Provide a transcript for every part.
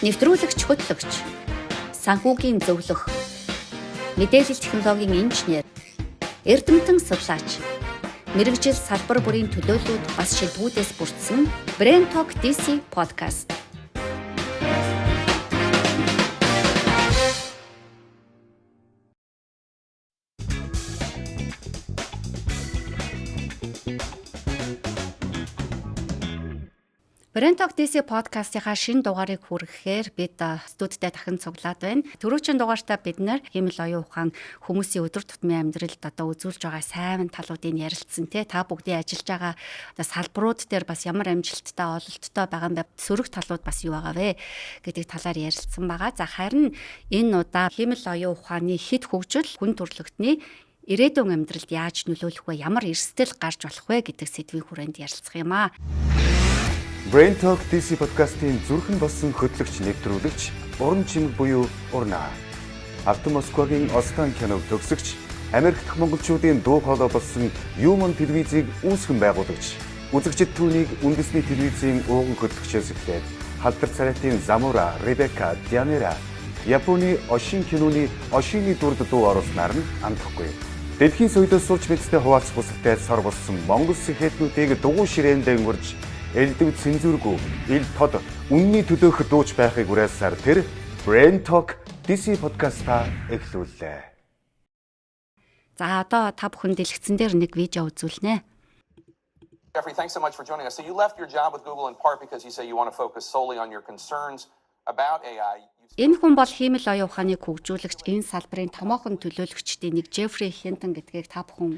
Нэвтрүүлэгч хөтлөгч, санхүүгийн зөвлөх, мэдээлэл технологийн инженер, эрдэмтэн судлаач, мэргэжил салбар бүрийн төлөөллүүд бас шилдэгүүдээс бүрдсэн Brain Talk DC podcast. Brain Talk DC podcast-ийнхаа шинэ дугаарыг хүргэхээр бид студидтэй дахин цуглаад байна. Түрүүчийн дугаартаа бид нэр хэмэл оюун ухаан хүмүүсийн өдөр тутмын амьдралд үзүүлж байгаа сайн талуудыг ярилцсан тий. Та бүгдийн ажиллаж байгаа салбарууд дээр бас ямар амжилттай ололттой байгаа юм бэ? Сөрөг талууд бас юу байгаа вэ гэдэг талаар ярилцсан байгаа. За харин энэ удаа хэмэл оюун ухааны хэд хөгжил хүн төрөлхтний ирээдүйн амьдралд яаж нөлөөлөх вэ? Ямар эрсдэл гарч болох вэ гэдэг сэдвийн хүрээнд ярилцах юм аа. Brain Talk DC podcast-ийн зүрхэн болсон хөтлөгч нэвтрүүлэгч уран чимэг буюу урнаа. Автомосквагийн Остан киног төгсөгч, Америк дахь монголчуудын дуу хоолой болсон Human телевизийг үүсгэн байгуулагч, үзэгчид түүнийг үндэсний телевизийн ууган хөтлөгчөөс эхлээд халдвар царайтын Замура, Ребека, Дианера, Японы Ошин киноны Ошины дүрд дуу оруулснаар нь амтахгүй. Дэлхийн соёлоос сурч мэдтэй хуваалцах бүсэлтэй сор болсон монгол сэхэтнүүдийг дугуй ширээн дэнгэрж элдв цензургүй ил тод үнний төлөөх дууч байхыг уриалсаар тэр Brain Talk DC podcast-а эхлүүллээ. За одоо та бүхэн дэлгэцэн дээр нэг видео үзүүлнэ. Jeffrey, thanks so much for joining us. So you left your job with Google in part because you say you want to focus solely on your concerns about AI. Энэ хүн бол хиймэл оюун ухааныг хөгжүүлэгч, энэ салбарын томоохон төлөөлөгчдийн нэг Jeffrey Hinton гэдгийг та бүхэн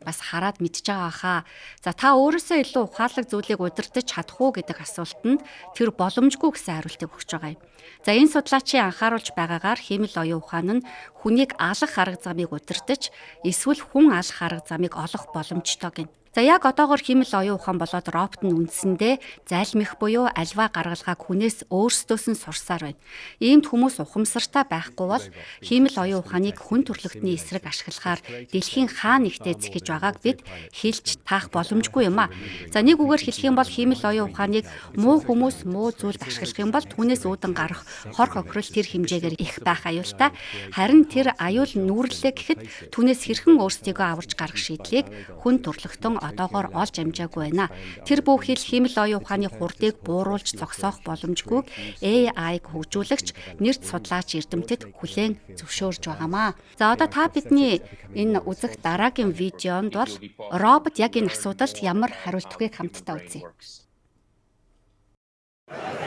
бас хараад мэдж байгаа хаа. За та өөрөөсөө илүү ухаалаг зүйлийг удирдах чадах уу гэдэг асуултанд тэр боломжгүй гэсэн хариултыг өгч байгаа юм. За энэ судлаачийн анхааруулж байгаагаар хиймэл оюун ухаан нь хүнийг алах арга замыг удирдах, эсвэл хүн алах арга замыг олох боломжтой гэнэ. За яг одоогоор хиймэл оюун ухаан болоод робот нь үндсэндээ зайлмих буюу альва гаргалгааг хүнээс өөрсдөөс нь сурсаар байна. Иймд хүмүүс ухамсартай байхгүй бол хиймэл оюун ухааныг хүн төрөлхтний эсрэг ашиглахаар дэлхийн хаа нэгтээ зэхэж байгааг бид хэлж таах боломжгүй юм а. За нэг үгээр хэлэх юм бол хиймэл оюун ухааныг муу хүмүүс муу зүйлд ашиглах юм бол түүнээс үүдэн гарах хор хохирол тэр хэмжээгээр их байх аюултай. Харин тэр аюул нүүрлээ гэхэд түүнээс хэрхэн өөрсдийгөө аварж гарах шийдлийг хүн төрөлхтөн одоогоор олж амжаагүй байна. Тэр бүхэл хиймэл оюун ухааны хурдыг бууруулж зогсоох боломжгүй AI-г хөгжүүлэгч нэрд судлаач эрдэмтэд хүлээн зөвшөөрж байгаамаа. За одоо та бидний энэ үзэх дараагийн видеонд бол робот яг энэ асуудалд ямар хариулт өгөхийг хамтдаа үзье.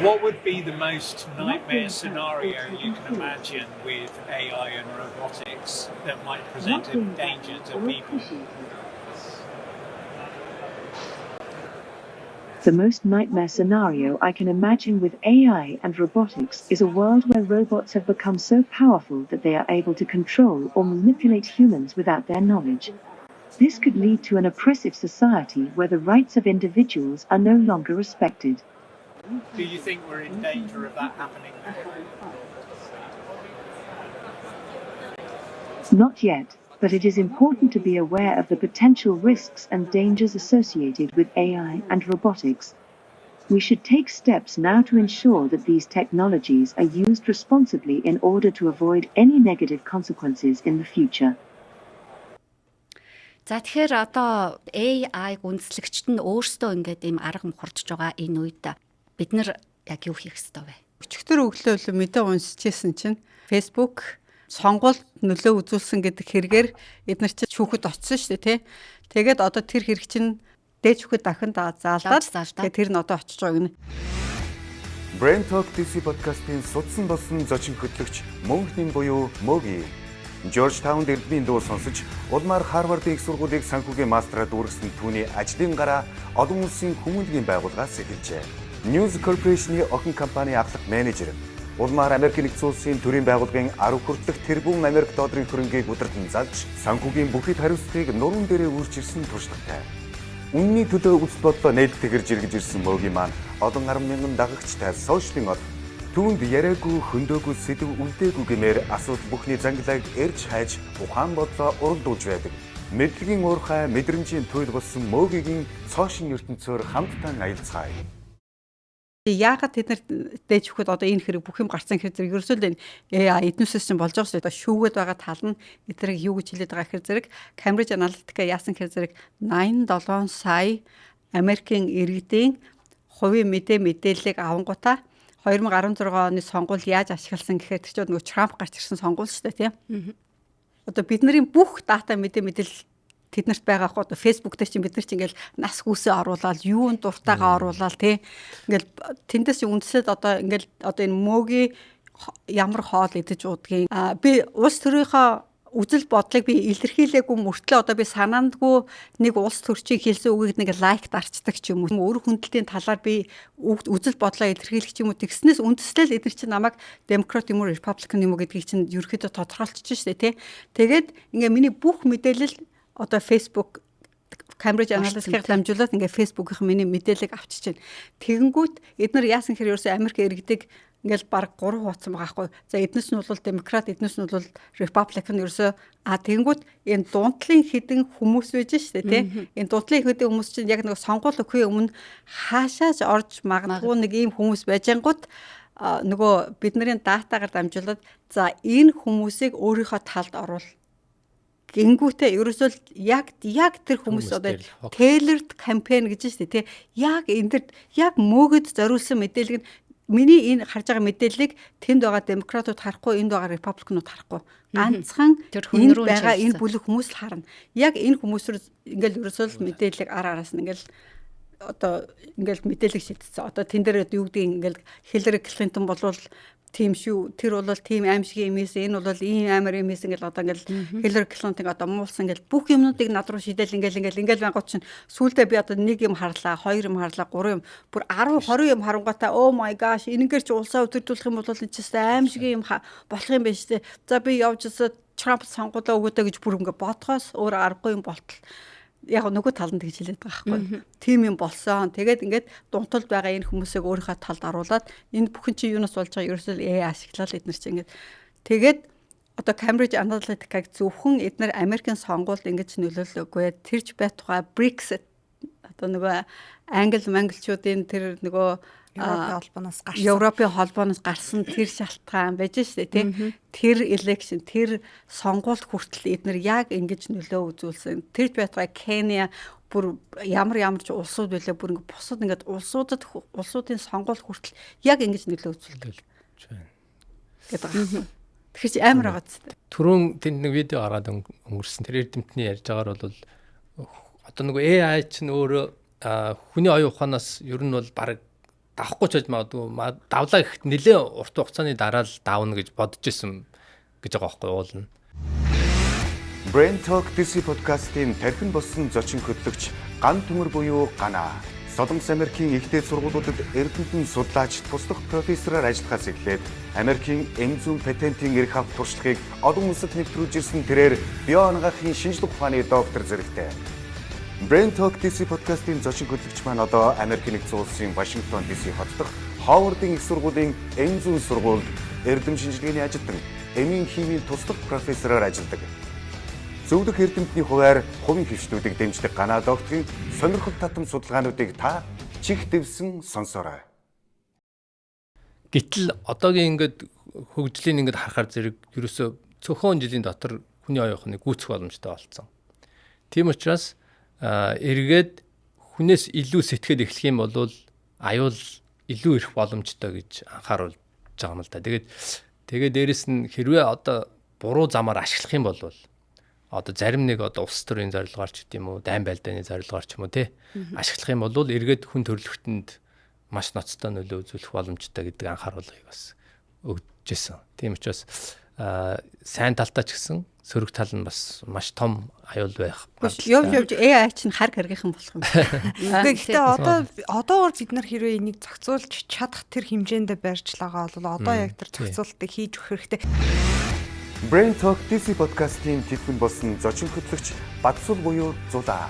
What would be the most nightmare scenario you can imagine with AI and robotics that might present a danger to people? The most nightmare scenario I can imagine with AI and robotics is a world where robots have become so powerful that they are able to control or manipulate humans without their knowledge. This could lead to an oppressive society where the rights of individuals are no longer respected. Do you think we're in danger of that happening now? Not yet, but it is important to be aware of the potential risks and dangers associated with AI and robotics. We should take steps now to ensure that these technologies are used responsibly in order to avoid any negative consequences in the future. За тэгэхээр одоо AI-г үндэслэгчд нь өөрсдөө ингээд ийм арга мухардж байгаа энэ үед бид нар яг юу хийх ёстой вэ? Өчигдөр өглөө мэдээ уншижсэн чинь Facebook сонгуульд нөлөө үзүүлсэн гэдэг хэрэгээр эдгээр чинь шүүхэд очсон шүү дээ тий. Тэгээд одоо тэр хэрэг чинь дээд шүүхэд дахин заалдаад тэгээд тэр нь одоо очиж байгаа гинэ. Brain Talk DC podcast-ийн судсан болсон зочин хөтлөгч Мөнхнийн буюу Моги Georgetown эрдмийн дуу сонсож улмаар Харвардын их сургуулийг санхүүгийн мастраад үргэсэн түүний ажлын гараа олон улсын хүмүүнлэгийн байгууллагаас эхэлжээ. News Corporation-ийн охин компани ахлах менежер улмаар Америк нэгдсэн улсын төрийн байгууллагын 10 хүртэлх тэрбум Америк долларын хөрөнгийг удирдан залж санхүүгийн бүхэл хариуцлагыг нуруунд дээрээ үржирсэн туршлагатай. Үнний төлөө үзэл бодлоо нээлттэй гэрж иргэж ирсэн Моги маань олон 10,000 дагагчтай сошиалын од түүнд яриагүй хөндөөгүй сэдв үлдээгүй гэмээр асуудал бүхний зангилааг эрж хайж ухаан бодлоо уралдуулж байдаг. Мэдлэгийн уурхай мэдрэмжийн туйл болсон Могигийн цоошин ертөнцөөр хамтдаа аялцгаая. Яагаад тэд нар дээж өгөхөд одоо энэ хэрэг бүх юм гарсан гэхээр зэрэг ерөөсөө л AI эднүсээс чинь болж байгаа шүү дээ. Одоо шүүгээд байгаа тал нь эднийг юу гэж хэлээд байгаа гэхээр зэрэг Cambridge Analytica яасан гэхээр зэрэг 87 сая Америкийн иргэдийн хувийн мэдээллийг авангуудаа 2016 оны сонгуул яаж ашигласан гэхээр тэр чинь нөгөө Трамп гарч ирсэн сонгуул шүү дээ, тийм. Одоо бидний бүх дата мэдээлэл тэднэрт байгаа хөө одоо Facebook дээр чинь бид нар чинь ингээл нас хүүсээ оруулаад юунд дуртайгаа оруулаад тий ингээл тэндээс үндсэд одоо ингээл одоо энэ мөгийн ямар хоол идэж уудгийг би улс төрийнхөө үзэл бодлыг би илэрхийлээгүй мөртлөө одоо би санаандгүй нэг улс төрчийг хэлсэн үгийг нэг лайк дарчдаг ч юм уу өөр хүндэлтийн талаар би үзэл бодлоо илэрхийлэх ч юм уу тэгснээс үндслэл эдгээр чинь намайг демократ юм уу репабликан юм уу гэдгийг чинь ерөөхдөө тодорхойлчихж штэ тий тэгээд ингээ миний бүх мэдээлэл одоо Facebook Cambridge Analytica-г дамжуулаад ингээ Facebook-ийн миний мэдээллийг авчиж байна. Тэгэнгүүт эдгээр яасан хэрэг ерөөсөө Америк иргэдэг ингээл баг 3 хуудсан байгаа хгүй. За эднээс нь бол демократ, эднээс нь бол репабликан ерөөсөө тэгэнгүүт энэ дуунтлын хідэн хүмүүс байж штэ тий. Энэ дуунтлын хідэн хүмүүс чинь яг нэг сонгуул өгөхийн өмнө хаашааж орж магадгүй нэг ийм хүмүүс байжангууд нөгөө бидний датагаар дамжуулаад за энэ хүмүүсийг өөрийнхөө талд оруул гингүүтээ ерөөсөө яг тэр хүмүүс одоо tailored campaign гэж штэ тий. Яг эндэрт яг мөөгд зориулсан мэдээлэл нь миний энэ харж байгаа мэдээллийг тэнд байгаа демократууд харахгүй, энд байгаа репабликанууд харахгүй. Ганцхан энд байгаа энэ бүлэг хүмүүс л харна. Яг энэ хүмүүсээр ингээл ерөөсөө л мэдээллийг араас нь ингээл одоо ингээл мэдээлэл шийдсэн. Одоо тэн дээр юу гэдэг ингээл Хиллари Клинтон болвол тийм шүү. Тэр бол тийм аимшиг юм ийс. Энэ бол ийм амар юм ийс ингээл одоо ингээл Хиллари Клинтоныг одоо муулсан ингээл бүх юмнуудыг над руу шийдэл ингээл байнгут чинь сүүлдээ би одоо нэг юм харлаа, хоёр юм харлаа, гурван юм, бүр 10 20 юм харангуйтаа oh my gosh энэгээр чи улсаа өдөржүүлэх юм бол энэ ч аимшиг юм болох юм байна шүү дээ. За би явж өсө Трамп сонгуулаа өгөөдэй гэж бүр ингээ бодхоос өөр аргагүй юм болтол яг нөгөө талд тэгж хэлээд байгаа байхгүй. Тим юм болсон. Тэгээд ингээд дунталд байгаа энэ хүмүүсийг өөрийнхөө талд оруулаад энэ бүхэн чи юунаас болж байгааг ерөөсөө AI ашиглаад эднэр чи ингээд тэгээд одоо Cambridge Analytica-г зөвхөн эднэр Америкийн сонгуульд ингэж нөлөөлөөгүй. Тэрж байтугай Brexit одоо нөгөө монголчуудын тэр нөгөө Европын холбооноос гарсан тэр шалтгаан байж штэ тий. Тэр election тэр сонгуульд хүртэл эднэр яг ингэж нөлөө үзүүлсэн. Тэрж байтугай Кения бүр ямар ч улсууд байлаа бүр ингэ бусад ингээд улсуудын сонгуул хүртэл яг ингэж нөлөө үзүүлдэг. гэдэг. Тэгэхээр чи амар байгаа зү. Түрүүн тэнд нэг видео гараад өнгөрсөн. Тэр эрдэмтний ярьж байгаагаар бол одоо нөгөө AI чинь өөрөө хүний оюун ухаанаас ер нь бол баг давахгүй ч байж магадгүй давлаа гэхэд нэлээ урт хугацааны дараа л давна гэж бодож исэн гэж байгаа байхгүй уулна. Brain Talk DC podcast-ийн тархин болсон зочин хөтлөгч Ган Төмөр буюу Ганаа Солонгос Америкийн ихтэй сургуулиудад эрдэмтэн судлаач туслах профессороор ажиллахаас эхлээд Америкийн эмзүүн патентын эрх авах туршлагыг олон улсад нэвтрүүлж ирсэн тэрээр био анагаахын шинжлэх ухааны доктор зэрэгтэй. Brain Talk DC podcast-ийн зочин хөтлөгч маань одоо Америкийн нэгдсэн улсын Вашингтон DC хот дахь Ховардын их сургуулийн эмзүүн сургуульд эрдэм шинжилгээний ажилтан, эмийн химийн туслах профессороор ажилладаг. Зөвлөх эрдэмтний хуваар хувийн хвшилтүүдийг дэмждэг Ганаа докторын сонирхол татам судалгаануудыг та чих дэвсэн сонсоорой. Гэтэл одоогийн ингээд хөгжлийн ингээд харахаар зэрэг ерөөсөө цөөхөн жилийн дотор хүний оюун ухааныг гүйцэх боломжтой болсон. Тийм учраас эргээд хүнээс илүү сэтгэхэд эхлэх юм бол аюул илүү ирэх боломжтой гэж анхааруулж байгаа юм л да. Тэгээд дээрэс нь хэрвээ одоо буруу замаар ашиглах юм бол одоо зарим нэг одоо улс төрийн зорилгоор ч гэдэм үү, дайн байлдааны зорилгоор ч юм уу тий ашиглах юм бол эргээд хүн төрөлхтөнд маш ноцтой нөлөө үзүүлэх боломжтой гэдэг анхааруулгыг бас өгчээсэн. Тийм учраас сайн талтай ч гэсэн сөрөг тал нь бас маш том аюул байх. Явж AI чинь хар гаргийнхан болох юм. Гэхдээ одоогор бид нар хэрвээ энийг зохицуулж чадах тэр хэмжээндээ барьжлагаа бол одоо яг тэр зохицуултыг хийж өгөх хэрэгтэй. Brain Talk DC podcast-ийн тэтгэн болсон зочин хөтлөгч Бадсул буюу Зулаа.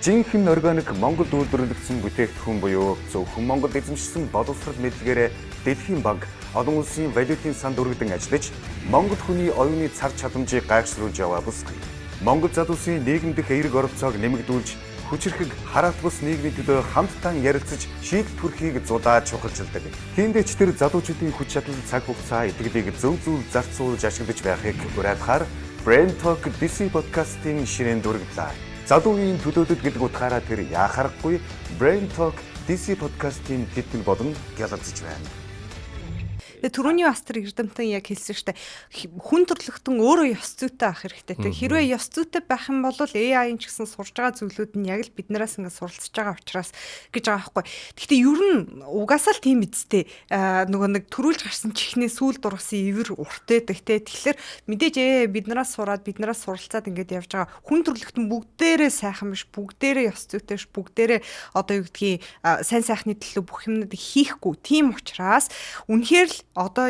Жинхэнэ органик Монголд үйлдвэрлэгдсэн бүтээгдэхүүн буюу зөвхөн Монголд эзэмшсэн боловсрол мэдлэгээрээ Дэлхийн банк олон улсын валютын санд өргөдөн ажиллаж Монгол хүний оюуны цар чадамжийг гайхшруулж яваа бүсгүй. Монгол залуусын нийгэм дэх эерэг оролцоог нэмэгдүүлж хүчирхэг хараат бус нийгмийн хамтдаа ярилцаж шийдэл төрхийг зудааж чухалчилдаг. Тиймдээч тэр залуучуудын хүч чадал, цаг хугацаа, итгэлийг зөв зөв зарцуулж ашиглаж байхыг уриалгахаар Brain Talk DC подкастын ширээн дүргэлээ. Залуу үеийн төлөөлөлт гэдэг утгаараа тэр яхахгүй Brain Talk DC подкастын тэтгэл болон гялалзаж байна. Түрүүний бас тэр эрдэмтэн яг хэлсэн штэ хүн төрлөختөн өөрөө ёс зүйтэй ах хэрэгтэй. Тэг хэрвээ ёс зүйтэй байх юм бол AI-ын ч гэсэн сурж байгаа зүйлүүд нь яг л биднээс ингээд суралцж байгаа учраас гэж байгаа байхгүй. Гэхдээ ер нь угаасаа л тийм эцтэй нөгөө нэг төрүүлж гарсан чихний сүүл дургасан ивэр урт байдаг те. Тэгэхээр мэдээж биднээс сураад биднээс суралцаад ингээд явж байгаа хүн төрлөختөн бүгдээрээ сайхан биш, бүгдээрээ ёс зүйтэй биш, бүгдээрээ одоо юу гэдгийг сайн сайхны төлөө бүх юмнуудыг хийхгүй. Тийм учраас үнэхээр л одоо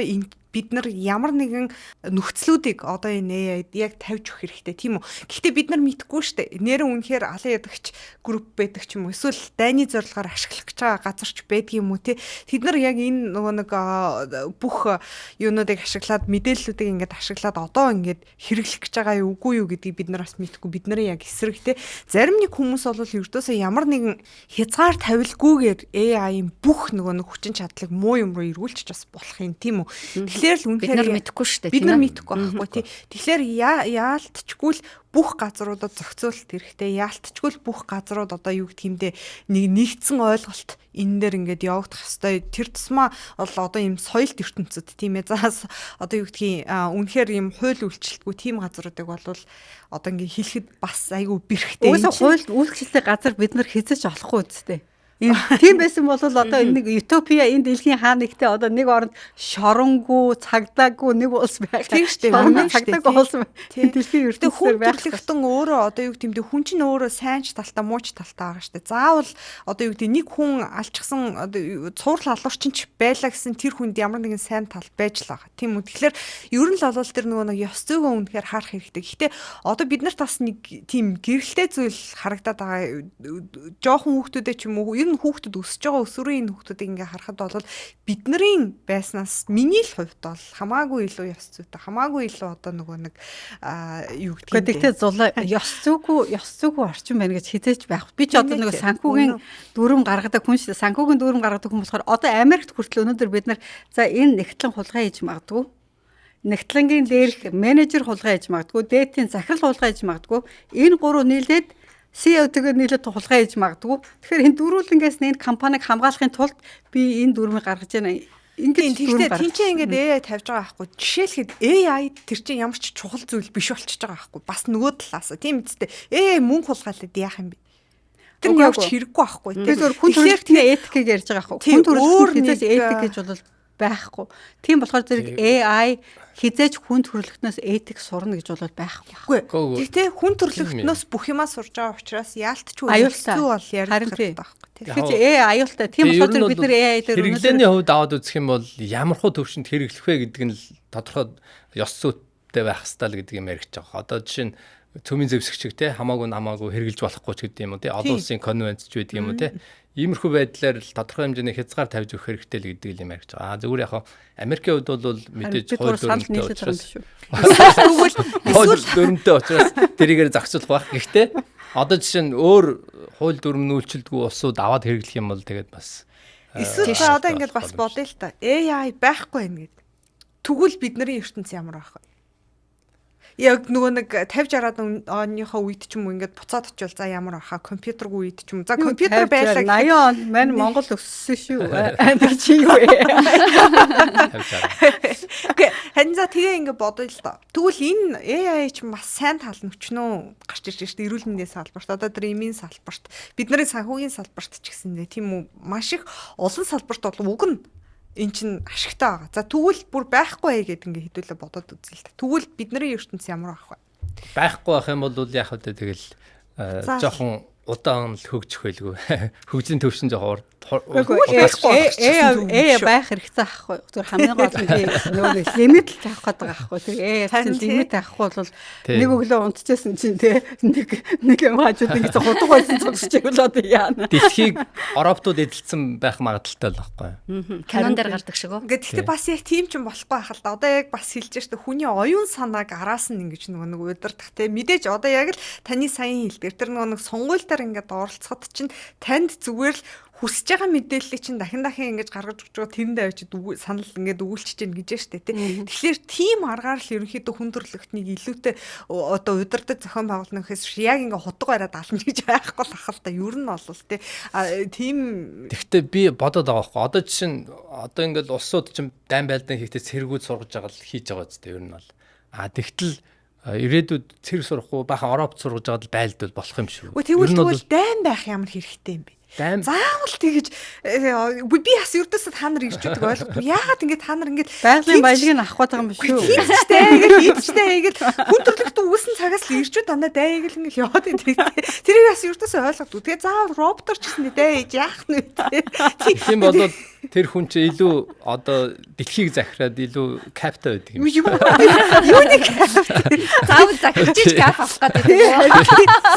бид нар ямар нэгэн нөхцлүүдийг одоо энэ яг тавьж өгөх хэрэгтэй тийм үү. Гэхдээ бид нар мэдгүй шүү дээ. Нэрэн үнэхээр алан ядагч групп байдаг ч юм уу. Эсвэл дайны зорилгоор ашиглах гэж байгаа газар ч байдаг юм уу те. Тэд нар яг энэ нөгөө нэг бүх юунуудыг ашиглаад мэдээллүүдийг ингээд ашиглаад одоо ингээд хэрэглэх гэж байгаа юу үгүй юу гэдгийг бид нар бас мэдгүй. Бид нарын яг эсрэг те. Зарим нэг хүмүүс бол ердөөсөө ямар нэгэн хязгаар тавилгүйгээр AI-ийн бүх нөгөө нэг хүчин чадлыг муу юм руу эргүүлчих бас болох юм тийм үү. Тэгэхээр л үнэхээр бид нар мэдэхгүй шүү дээ. Бид нар мэдэхгүй байхгүй тий. Тэгэхээр яалтчгүй л бүх газруудад зохицуулалт хэрэгтэй. Яалтчгүй л бүх газрууд одоо юу гэх юмдээ нэг нэгдсэн ойлголт энэ дээр ингээд явагдах хэвээр. Тэр тусмаа бол одоо ийм соёлт ертөнцид тийм ээ. За одоо юу гэдгийг үнэхээр ийм хууль үйлчлэлтгүй тийм газруудыг бол одоо ингээд хэлэхэд бас айгүй бэрхтэй. Уусаа хууль үйлчлэлтэй газар бид нар хязгаарч олохгүй үстэй. Тийм байсан бол одоо нэг утопия энэ дэлхийн хаа нэгтээ одоо нэг оронд шоронгүй, цагдаагүй нэг улс байх. Тийм шүү дээ. Цагдаагүй улс дэлхийн ертөнцийн байх. Хөрлөгтөн өөрөө одоо юу гэдэг хүн чинь өөрөө сайн ч талтай, муу ч талтай байгаа шүү дээ. Заавал одоо юу гэдэг нэг хүн алчсан одоо цуврал алуурчин ч байлаа гэсэн тэр хүнд ямар нэгэн сайн тал байж л байгаа. Тийм үү. Тэгэхээр ер нь л бол тэр нөгөө нэг ёс зүйгөө үнэхээр харах хэрэгтэй. Гэхдээ одоо бид нарт бас нэг тийм гэрэлтэй зүйл харагдаад байгаа. Жохон хүүхдүүдээ ч юм уу хүүхдүүд өсөж байгаа өсвөрийн хүүхдүүдийг ингээ харахад бол бидний байснаас миний л хувьд бол хамаагүй илүү ёс зүйтэй хамаагүй илүү одоо нөгөө нэг юу гэдэг. Гэхдээ зулаа ёс зүйгүй орчин байна гэж хизээч байх. Би ч одоо нөгөө санхүүгийн дүрм гаргадаг хүн шүү дээ. Санхүүгийн дүрм гаргадаг хүн болохоор одоо Америкт хүртэл өнөөдөр бид нар за энэ нэгтлэн хулгай хийж магадгүй. Нэгтлэнгийн дээрх менежер хулгай хийж магадгүй. Дээдийн захирал хулгай хийж магадгүй. Энэ гурав нийлээд CEO-тэйгээр нийлээд хулгай хийж магадгүй. Тэгэхээр энэ дөрвөлнгээс энэ компанийг хамгаалахын тулд би энэ дүрмийг гаргаж байна. Ингээд тэгтээ тийчээ ингээд AI тавьж байгаа байхгүй. Жишээлхэд AI тэр чинь ямар ч чухал зүйл биш болчихж байгаа байхгүй. Бас нөгөө талаас тийм үстэй. AI мөнгө хулгайлаад яах юм бэ? Тэр нь явж хэрэггүй байхгүй. Тэгэхээр хүн төрөлхтний этикийг ярьж байгаа байхгүй. Хүн төрөлхтний этик гэж бол байхгүй. Тийм болохоор зэрэг AI хизээч хүн төрөлхтнөөс этик сурна гэж бол байхгүй. Гэхдээ хүн төрөлхтнөөс бүх юмаа сурж байгаа учраас яалтчгүй аюултай бол ярих хэрэгтэй байхгүй. Тэгэхээр AI аюултай. Тийм болохоор бид нар AI дээр хэрэглээний хувьд аваад үзэх юм бол ямархуу төвшөнд хэрэглэх вэ гэдэг нь л тодорхой ёс зүйтэй байх хэрэгтэй л гэдэг юм яригч байгаа. Одоо жишээ нь цөмийн зэвсэгчиг те хамаагүй намаагүй хэрэгжилж болохгүй ч гэдэг юм уу те олон улсын конвенц ч гэдэг юм уу те иймэрхүү байдлаар л тодорхой хэмжээний хязгаар тавьж өгөх хэрэгтэй л гэдэг юм ярьж байгаа. Зүгээр яг Америкийн хувьд бол мэдээж хууль дүрмтэй учраас хууль дүрмтэй учраас тэрийгээр зохицуулах байх. Гэхдээ одоо жишээ нь өөр хууль дүрм нүүлчилдэггүй улсууд аваад хэрэглэх юм бол тэгээд бас эсвэл одоо ингээд бас бодъё л та. AI байхгүй юм гээд. Тэгвэл бидний ертөнц ямар байх вэ? Яг нөгөө нэг 50 60 оныхоо үед ч юм уу ингээд буцаад очивол за ямар баха компьютергүй үед ч юм. За компьютер байлаа 80 онд мань Монгол өссөн шүү. Амир чи юу вэ? Окей, харин за тэгээ ингээд бодъё л та. Тэгвэл энэ AI ч бас сайн тал нь өчнөө гарч ирж байна шүү дээ. Эрүүл мэндийн салбарт, одоо тэр эмийн салбарт, бидний санхүүгийн салбарт ч гэсэн тийм үү маш их олон салбарт бол уг нь эн чин ашигтай байгаа. За тэгвэл бүр байхгүй гэдэг ингээ хэдүүлээ бодоод үзье л та. Тэгвэл бидний ертөнц ямар байх вэ? Байхгүй байх юм бол яг хөтэ тэгэл жоохон удаан л хөгжих байлгүй. Хөгжлийн төвшин жоохон байх хэрэгтэй аахгүй. Зүгээр хамгийн гол нь нөгөө лимит л тавих гэдэг аахгүй. Тэр лимит авахгүй бол нэг өглөө унтчихсан чинь нэг юм хажууд ингэ хутга байсан зогсож байвал одоо яана. Дэлхийг Европтууд эзэлсэн байх магадaltaй л байхгүй. Календар гардаг шиг үү? Ингээд гэхдээ бас яг тийм ч юм болохгүй байх л да. Одоо яг бас хэлж штэ хүний оюун санааг араас нь ингэж нөгөө нэг удирдах те. Мэдээж одоо яг л таны сайн хэлдэг. Тэр нөгөө нэг сонгуультай хурдаар ингээд оролцоход чинь танд зүгээр л хүсэж байгаа мэдээллийг чинь дахин ингэж гаргаж өгч байгаа тэрэндээ очиж санал ингээд өгүүлчихэж гин гэж штэ тий. Тэгэхээр тийм аргаар л ерөнхийдөө хүн төрөлхтнийг илүүтэй одоо удирдах зохион байгуулалтын гэхээс яг ингээд худаг бараад ална гэж байхгүй л ахал та ер нь бол тий. Тийм Тэгвэл би бодоод байгаа байхгүй. Одоо жишээ нь одоо ингээд улсууд чинь дайн байлдан хийхдээ цэргүүд сургаж байгаа л хийж байгаа үстэй ер нь бол. Тэгтэл ирээдүйд цэрэг сурахгүй бахан Европт сургаж байгаа л байлдвал болох юм шүү. Тэгвэл дайн байх ямар хэрэгтэй юм бэ? Заавал тэгэж би бас ердөөсөө та нар ирж байгаа ойлгохгүй. Яагаад ингэж та нар ингэж байгалийн баялагийг авах гээд байгаа юм биш үү? Хийжтэй гэл хүн төрлөختөө үүсэн цагаас л ирчүүд дандаа дайг л ингэж яваад байдаг. Тэрийг бас ердөөсөө ойлгохгүй. Тэгээ заавал роботор ч гэсэн дайж яах нь вэ? Тийм болоод тэр хүн чинь илүү одоо дэлхийг захираад илүү капта байдаг юм. Юуны Заавал захирч кап авах гэдэг.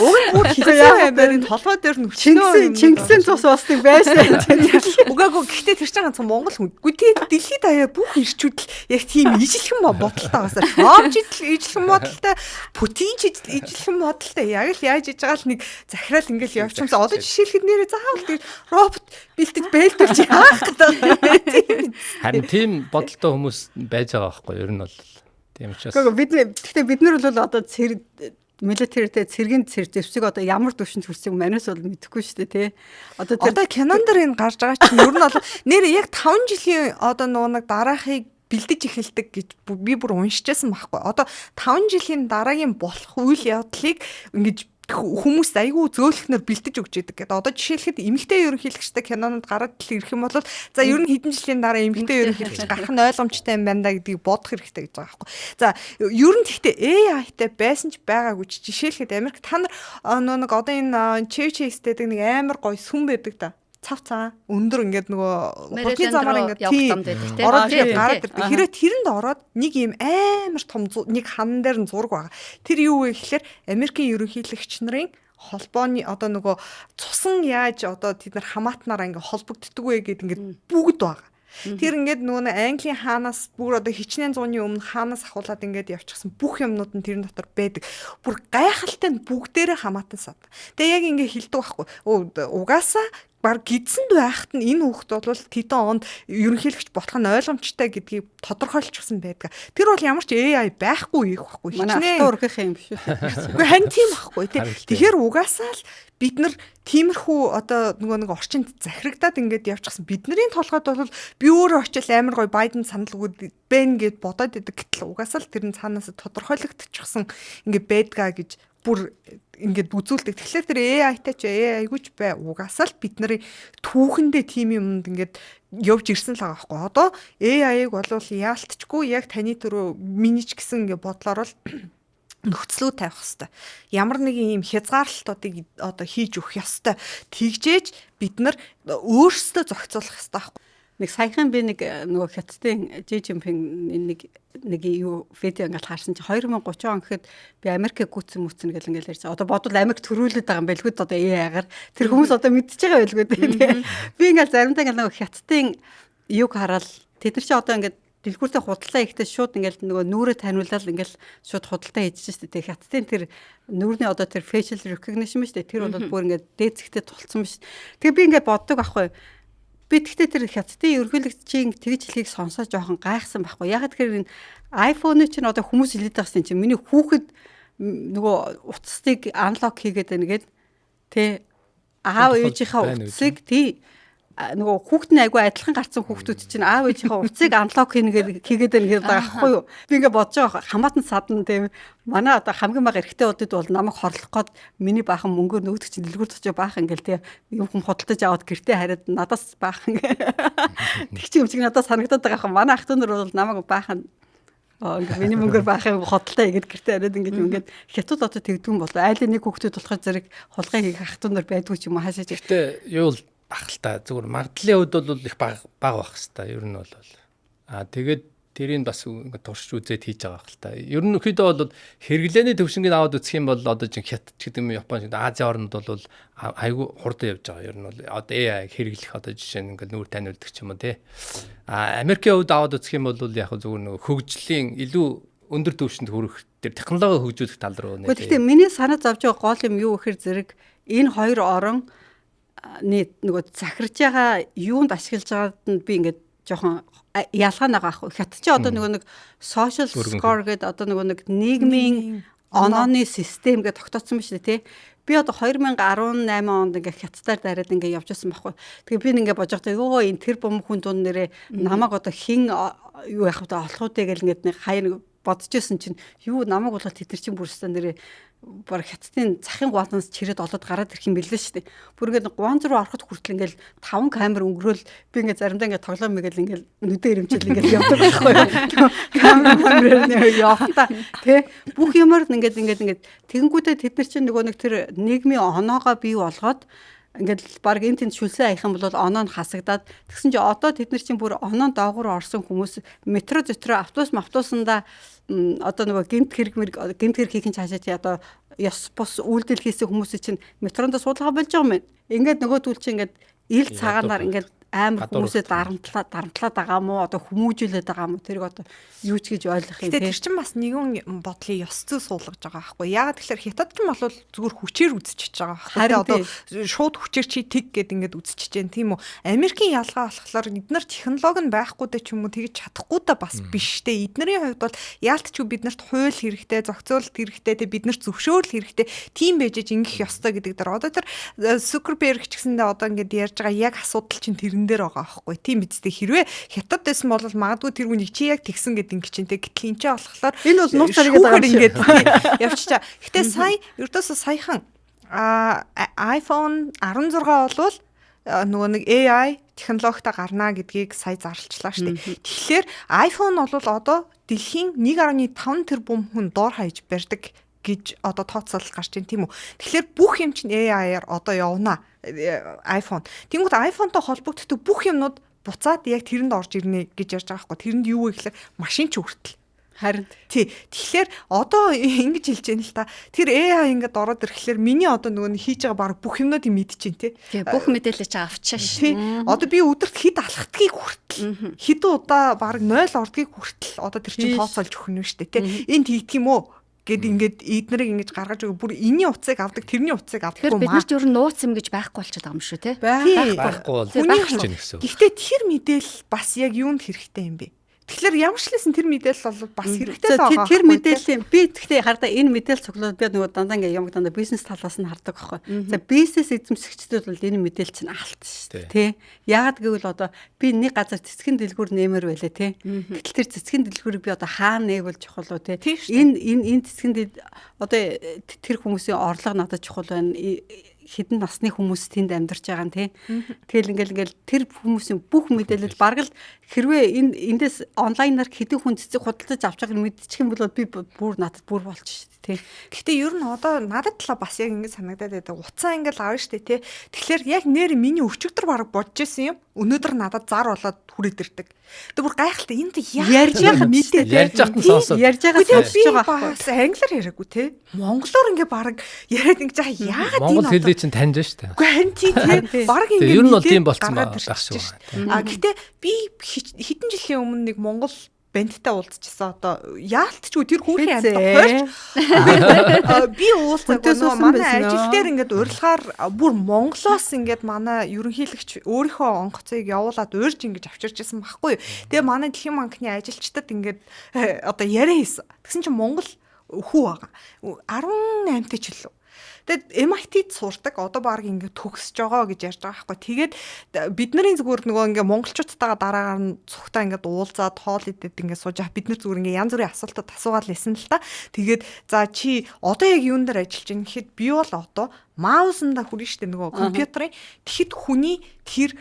Уг нь бүр хийсэн байрны толгой дээр нүчнөө Чингисийн цус уусны байсан. Угаагүй гэхдээ тэр чинь ганцхан Монгол хүн. Гэхдээ дэлхийд даяар бүх ирчүүд л яг тийм ижилхэн бодолтой басаа. Томч ижилхэн бодолтой, Путин ижилхэн бодолтой. Яг л яаж иж байгаа л нэг захирал ингээл явчихсан. Одоо жишээлхэд нэрээ заавал тэр робот бэлтэж бэлдүүлж яах гэдэг. Харин тийм бодолтой хүмүүс байж байгаа байхгүй юу? Ер нь бол тийм учраас. Гэхдээ бид нар бол одоо милитартэй цэргийн зэвсэг одоо ямар төвшөнд хүрсэг манайс бол мэдэхгүй шүү дээ тий. Одоо кинон дэр энэ гарч байгаа чинь ер нь бол нэр яг 5 жилийн одоо нэг дараахыг бэлдэж эхэлдэг гэж би бүр уншижсэн байхгүй. Одоо 5 жилийн дараагийн болох үйл явдлыг ингэж хүмүүс айгүй зөөлхнөр бэлтэж өгч идэг гэдэг. Одоо жишээлхэд эмэгтэй ерөнхийлөгчтэй кинонд гараад ирэх юм бол за ер нь хэдэн жилийн дараа эмэгтэй ерөнхийлөгч гарах нь ойлгомжтой юм байна да гэдгийг бодох хэрэгтэй гэж байгаа байхгүй. За ер нь гэхдээ AI-тай байсан ч байгаагүй ч жишээлхэд Америк та нар нэг одоо энэ Chase-тэй нэг амар гоё сүм байдаг та. Цав өндөр ингээд нөгөө хурдны замаар ингээд ороод гараад ирдэг. Хэрэг тэрэнд ороод нэг юм амар том нэг хан дээр нь зураг байгаа. Тэр юу вэ гэхээр Америкийн ерөнхийлөгч нарын холбооны одоо нөгөө цусан яаж одоо тэд нар хамаатнараа ингээд холбогддог вэ гэдэг ингээд бүгд байгаа. Тэр ингээд нөгөө Английн хаанаас бүр одоо хичнээн зууны өмнө хаанаас ахуулаад ингээд явчихсан бүх юмнууд нь тэрэн дотор байдаг. Бүр гайхалтай нь бүгдээрээ хамаатан сад. Тэгээ яг ингээд хэлдэг байхгүй. Угаасаа баг гидсэнд байхад нь энэ хүүхд бол титэн онд ерөнхийлөгч болох нь ойлгомжтой гэдгийг тодорхойлчихсан байдаг. Тэр бол ямар ч AI байхгүй их байхгүй. Манай ургах юм биш үү? Үгүй харин тийм байхгүй тий. Тэгэхээр угаасаа л бид нар тиймэрхүү одоо нэг орчинд захирагдаад ингээд явчихсан. Бидний толгойд бол би өөрөө очил амар гой Байден санал өгөөд бэн гэд бодоод идэг. Гэтэл угаасаа л тэр нь цаанаас тодорхойлогдчихсан ингээд байдгаа гэж бүр ингээд үзүүлдэг. Тэгэхээр тэр AI-тай ч AI-гүй ч бай. Угаасаа л бидний түүхэндээ тийм юмд ингээд явж ирсэн л байгаа байхгүй. Одоо AI-г бол яалтчгүй яг таны төрөө минийч гэсэн ингээд бодлоор л нөхцлөө тавих хэвээр. Ямар нэгэн юм хязгаарлалтуудыг одоо хийж өгөх ёстой. Тэгжээж бид нар өөрсдөө зохицуулах ёстой байхгүй. Нэг саяхан би нөгөө хятадын Жи Жинпинг нэг юу видео ингээд харсан чи 2030 он гэхэд би Америкийг гүйтсэн гэл ингээд ярьж байгаа. Одоо бодвол Америк төрүүлээд байгаа юм байлгүй одоо AI-гаар тэр хүмүүс одоо мэдчихэж байгаа байлгүй тийм. Би ингээд заримдаа ингээд нөгөө хятадын юг хараад тэд нар чи одоо ингээд дэлгүүртээ худалдаа ихтэй шууд ингээд нөгөө нүрээ таниулаад ингээд шууд худалдаа хийж штэ тэг хятадын тэр нүрний одоо тэр facial recognition шүү дээ тэр бол бүр ингээд дээд зэгтээ тулцсан биш. Тэгээ би ингээд боддог байхгүй. Би тэгтээ тэр хятадын ерөнхийлөгчийн тэгж хэлхийг сонсоо жоохон гайхсан байхгүй. Яг тэгэхээр энэ iPhone-ыг чинь одоо хүмүүс хэлээд байгаа юм чинь миний хүүхэд нөгөө утастыг unlock хийгээд байна гээд тэ аав ээжийнхаа утсыг тий нөгөө хүүхэд нь айгүй адилхан гарцсан хүүхдүүд чинь аав ээжийнхаа утсыг unlock хийгээд байна гэдэг байхгүй юу. Би ингээ бодож байгаа хамаатан садна тийм манай одоо хамгийн бага эрэгтэй удад бол намайг хорлох гээд миний баахан мөнгөөр нөгөөд чинь дэлгүүр төчөө баахан ингээл тийм юм хүм хөдөлтөж аваад гэртээ хараад надаас баахан тэг чи юм чиг надаас санагдаад байгаа юм. Манай ах トゥ нар бол намайг баахан ингээ миний мөнгөөр баахан хөдөлтөө игээд гэртээ хараад ингээд хятад одоо тэгдгүн болоо. Айлын нэг хүүхдүүд болохоор зэрэг хулгай хийх ах トゥ нар байдгүй ч юм уу хаашаа. Гэтэ юу л ахaltaа зүгээр магадлалын хувьд бол их бага байх хэвээр ер нь бол тэгээд тэрийг бас ингээд туршиж үзээд хийж байгаа ахaltaа. Ер нь хэд бол хэрэглээний төвшингийг аваад үзэх юм бол одоо чинь хятад ч гэдэг юм Япон ч Азийн орнууд бол айгүй хурдан явж байгаа. Ер нь бол одоо AI хэрэглэх одоо жишээ нь ингээд нүүр таниулдаг ч юм уу тий. Америкийн хувьд аваад үзэх юм бол яг зүгээр нөгөө хөгжлийн илүү өндөр түвшинд хүрэх тэр технологи хөгжүүлэх тал руу нэ. Гэхдээ миний санаа зовж байгаа гол юм юу гэхээр зэрэг энэ хоёр орон нөгөө захирж байгаа юунд ашиглаж байгаад нь би ингээд жоохон ялгаанаа gaахгүй. Хятад чи одоо нөгөө нэг social score гэдэг одоо нөгөө нэг нийгмийн онооны систем гэдэг тогтоосон биш үү те. Би одоо 2018 онд ингээ хятадаар дараад ингээ явж байсан байхгүй. Тэгээ би ингээ бож байхдаа ёо энэ тэр бом хүн дунд нэрээ намайг одоо хин юу яах вэ олох үү гэл ингээд нэг хаяа бодож исэн чинь юу намайг бол тэд нар чинь бүрсэн нэрээ баг хятадын захын гуанаас чирээд олоод гараад ирэх юм билээ шүү дээ. Бүр ингээд гуан руу ороход хүртэл ингээл 5 камер өнгөрөөл би ингээд заримдаа ингээд тоглоом мэгэл ингээд нүдээр ирэмчил ингээд явдаг байхгүй юу. Камераар явахта тий бүх юмар ингээд тэгэнгүүтээ тэд нар чинь нөгөө нэг тэр нийгмийн оноогоо бий болгоод ингээд баг энэ тэнд шүлсэн аяхан бол оноо нь хасагдаад тэгсэн чи одоо тэд нар чинь бүр оноо доогуур орсон хүмүүс метро зөтрөө автобусандаа одоо нөгөө гинт хэрэг хийхин цаашаа чи одоо ёс бус үйлдэл хийсэн хүмүүсийн чинь метронд суудлага болж байгаа юм байна. Ингээд нөгөө түл чи ингээд ил цагаанаар ингээд амар хүмүүсээ дарамтлаад байгаа мó одоо хүмүүжүүлээд байгаа мó тэрийг одоо юу ч гэж ойлгох юм. Гэтэ тэр чинь бас нэгэн бодлын ёс зүй суулгаж байгаа байхгүй. Яагаад тэгэхээр хятад ч юм бол зүгээр хүчээр үзчихэж байгаа байхгүй. Одоо шууд хүчээр чи тэг гэд ингээд үзчихэж जैन тийм үү. Америкийн ялгаа болохоор эдгээр технологи нь байхгүй дэ ч юм уу тэгж чадахгүй да бас биш дээ. Эднэрийн хувьд бол яалтчгүй биднэрт хууль хэрэгтэй, зохицуулалт хэрэгтэй, тэг биднэрт зөвшөөрөл хэрэгтэй. Тийм байжж ингэх ёстой гэдэг дээр одоо тэр Zuckerberg ч гэсэндээ одоо ингээд ярьж байгаа яг асуудал чинь тэрэн дээр байгаа байхгүй. Тийм бидтэй хэрвээ хятад байсан бол магадгүй тэр үнийг чи яг тэгсэн гэдэг ингэ чинь тэг гэтэл энэ ч болохоор энэ бол нууц царайгаад байгаа юм ингээд явчихчаа. Гэтэ сая ердөөсөө саяхан iPhone 16 болвол нөгөө нэг AI технологитой гарнаа гэдгийг сая зарлчлаа шүү дээ. Тэгэхээр iPhone бол одоо дэлхийн 1.5 тэрбум хүн доор хаяж барьдаг гэж одоо тооцоолол гарч ийн тийм үү. Тэгэхээр бүх юм чинь AI-аар одоо явна iPhone. Тэнгүүд iPhone-той холбогддог бүх юмнууд буцаад яг тэрэнд орж ирнэ гэж ярьж байгаа байхгүй. Тэрэнд юу вэ гэхээр машин ч хүртэл. Харин тий. Тэгэхээр одоо ингэж хэлж яана л та. Тэр AI ингээд ороод ирэхлээр миний одоо нөгөө хийж байгаа баг бүх юмнуудыг мэдчихээн тий. Тий, бүх мэдээлэл чи авчаа Тий. шүү. Одоо би өдөрт хэд алхахдгийг хүртэл хэд удаа баг 0 ордгийг хүртэл одоо тэр чинь тооцоолж өгөх нь шүү дээ тий. Энд хийх юм уу? Гэт ингээд эднэрийг ингэж гаргаж өгөө бүр энэний утсыг авдаг тэрний утсыг авдаг юм аа. Тэгэхээр бид нар ч ер нь нууц юм гэж байхгүй болчиход байгаа юм шүү те. Байхгүй бол байхгүй ч гэсэн. Гэхдээ тэр мэдээлэл бас яг юунд хэрэгтэй юм бэ? Тэгэхээр ямар ч лсэн тэр мэдээлэл бол бас хэрэгтэй байгаа. Тэр мэдээлэл би гэхдээ хардаа энэ мэдээлэл цуглаад би нөгөө дандаа ингээ юм дандаа бизнес талаас нь хардаг байхгүй. За бизнес эзэмшигчдүүд бол энэ мэдээлэл чинь алт шүү дээ. Тэ. Яагаад гэвэл одоо би нэг газар цэцгийн дэлгүүр нэмэр байлаа те. Гэтэл тэр цэцгийн дэлгүүрийг би одоо хаана нээгүүл чухал уу те. Энэ цэцгийн одоо тэр хүмүүсийн орлого надад чухал байна. Хэдэн насны хүмүүс тэнд амьдарч байгаа нь тий. Тэгэл ингээл тэр хүмүүсийн бүх мэдээлэл бараг л хэрвээ эндээс онлайнаар хэдэн хүн цэцэг худалдаж авч байгааг мэдчих юм бол би бүр надад бүр болчих шүү дээ тий. Гэхдээ ер нь одоо надад талаа бас яг ингэ санагдаад байдаг. Уцаа ингээл авна шүү дээ тий. Тэгэхээр яг нэр миний өчигдөр бараг бодож исэн юм. Өнөөдөр надад зар болоод хүрээд ирдэг. Тэг бүр гайхалтай энд ярьж байгаа мэдээ ярьж байхад нь сонсоод ярьж байгаа сонсож байгаа бас англиар яриаггүй тий. Монголоор ингээ бараг яриад ингэж яагаад энэ Монгол хэлийг чинь таньж шүү дээ. Үгүй харин тий бараг ингээ ер нь бол тийм болцсон байх шиг байна. Гэхдээ би хэдэн жилийн өмнө нэг Монгол бандтай уулзчихсан одоо яалтчгүй тэр хүүхийн амьд хойш би уулзаагүй нөгөө манай ажил дээр ингээд урилгаар бүр Монголоос ингээд манай ерөнхийлөгч өөрийнхөө онгоцыг явуулаад урьж ингэж авчирч байсан байхгүй. Тэгээ манай Дэлхийн банкны ажилчдад ингээд одоо яриа хийсэн. Тэгсэн чинь Монгол хүү байгаа. 18 ч илүү. Тэгээд MIT-д сурдаг одоо баг ингээд төгсөж байгаа гэж ярьж байгаа байхгүй. Тэгээд бидний зүгээр нөгөө ингээд монголчуудтайгаа дараагаар нь цугтаа ингээд уулзаад хоол идэд ингээд сууж бид нар зүгээр ингээд янз бүрийн асуултад асуугаад лсэн л та. Тэгээд за чи одоо яг юун дээр ажиллаж байна гэхэд би бол одоо маусанда хүрнэ штэ нөгөө компьютерын тэгэхэд хүний тэр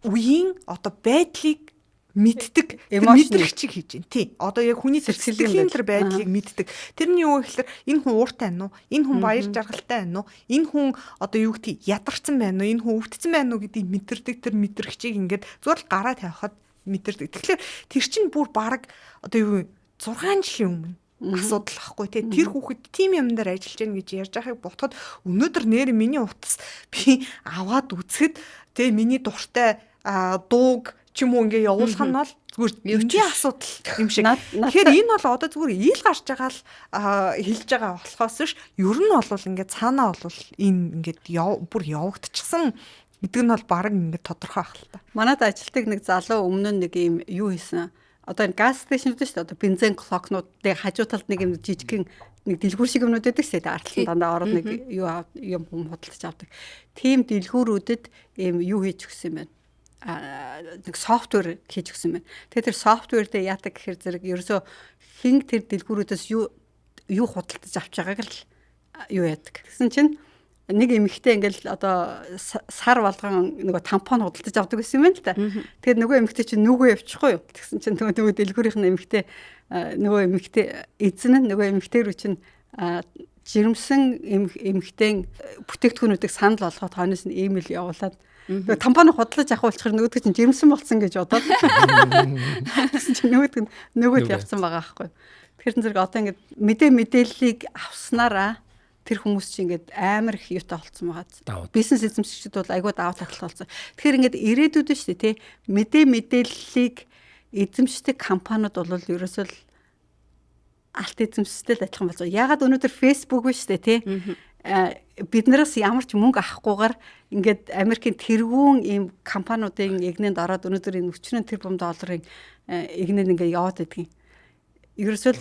үеийн одоо байдлыг мэддэг мэдрэгчийг хийж байна. Тий. Одоо яг хүний сэтгэлийн тэр байдлыг мэддэг. Тэрний юу гэхээр энэ хүн ууртай байна уу? Энэ хүн баяр жаргалтай байна уу? Энэ хүн одоо юу гэдэг ядарсан байна уу? Энэ хүн өвдсөн байна уу гэдгийг мэдэрдэг тэр мэдрэгчийг ингээд зүгээр л гараа тавихад мэдэрдэг. Тэгэхээр тэр чинь бүр баг одоо юу 6 жилийн өмнө асуудал ахгүй тий. Тэр хүүхэд тим юм дээр ажиллаж гин гэж ярьж байхыг ботход өнөөдөр нэр миний утас би аваад үзэхэд тий миний дуртай дууг ч юм уу ингээ явуулах нь бол зүгээр энгийн асуудал юм шиг. Наад- Тэгэхээр энэ бол одоо зүгээр ил гарч байгаа л хэлж байгаа болохоос ш ер нь бол ингээ цаанаа бол энэ ингээд бүр явагдчихсан гэдэг нь бол баг ингээд тодорхой байх л та. Манайд ажилтдаг нэг залуу өмнө нь нэг юм юу хийсэн. Одоо энэ газ стейшнүүд шүү дээ. Одоо бензин клокнуудыг хажуу талд нэг юм жижигхэн нэг дэлгүүр шиг юмнууд байдаг шүү дээ. Артлан дандаа ороод нэг юм худалдаж авдаг. Тийм дэлгүүрүүдэд юм юу хийж өгсөн юм байна. Нэг софтвер хийж өгсөн байна. Тэгэхээр тэр софтвер дээр яадаг гэхээр зэрэг ерөөсөө хин тэр дэлгүүрүүдээс юу худалдаж авч байгааг л юу яадаг. Гэсэн чинь нэг эмэгтэй ингээл одоо сар болгон нөгөө тампон худалдаж авдаг гэсэн юм байна л да. Тэгэхээр нөгөө эмэгтэй чинь нүгөө явчихгүй юу. Тэгсэн чинь нөгөө дэлгүүрийнх нь эмэгтэй нөгөө эмэгтэй эзэн нь нөгөө эмэгтэй рүү чинь жирэмсэн эмэгтэй бүтээгдэхүүнүүдийг санал болгоод хойноос нь имэйл явуулаад нөгөө тампоныг худалдаж авах болчихор нөгөөд чинь жирэмсэн болсон гэж бодоод тэгсэн чинь нөгөөд явцсан байгаа байхгүй. Тэгэхээр зэрэг одоо ингээд мэдээллийг авснараа тэр хүмүүс чинь ингээд амар их юутай болцсон байгаа. Бизнес эзэмшигчид бол айгүй даваа тахал болсон. Тэгэхээр ингээд ирээдүйд нь шүү дээ, мэдээллийг эзэмшдэг компаниуд бол ерөөсөө алт эзэмшигчтэй л адилхан болсон. Ягаад өнөөдөр Facebook биш үү те? Биднээс ямар ч мөнгө авахгүйгээр ингээд Америкийн тэргүүн ийм компаниудын эгнэнд ороод өнөөдөр энэ 40 тэрбум долларын эгнэнд ингээд яваад байдгийг. Ерөөсөө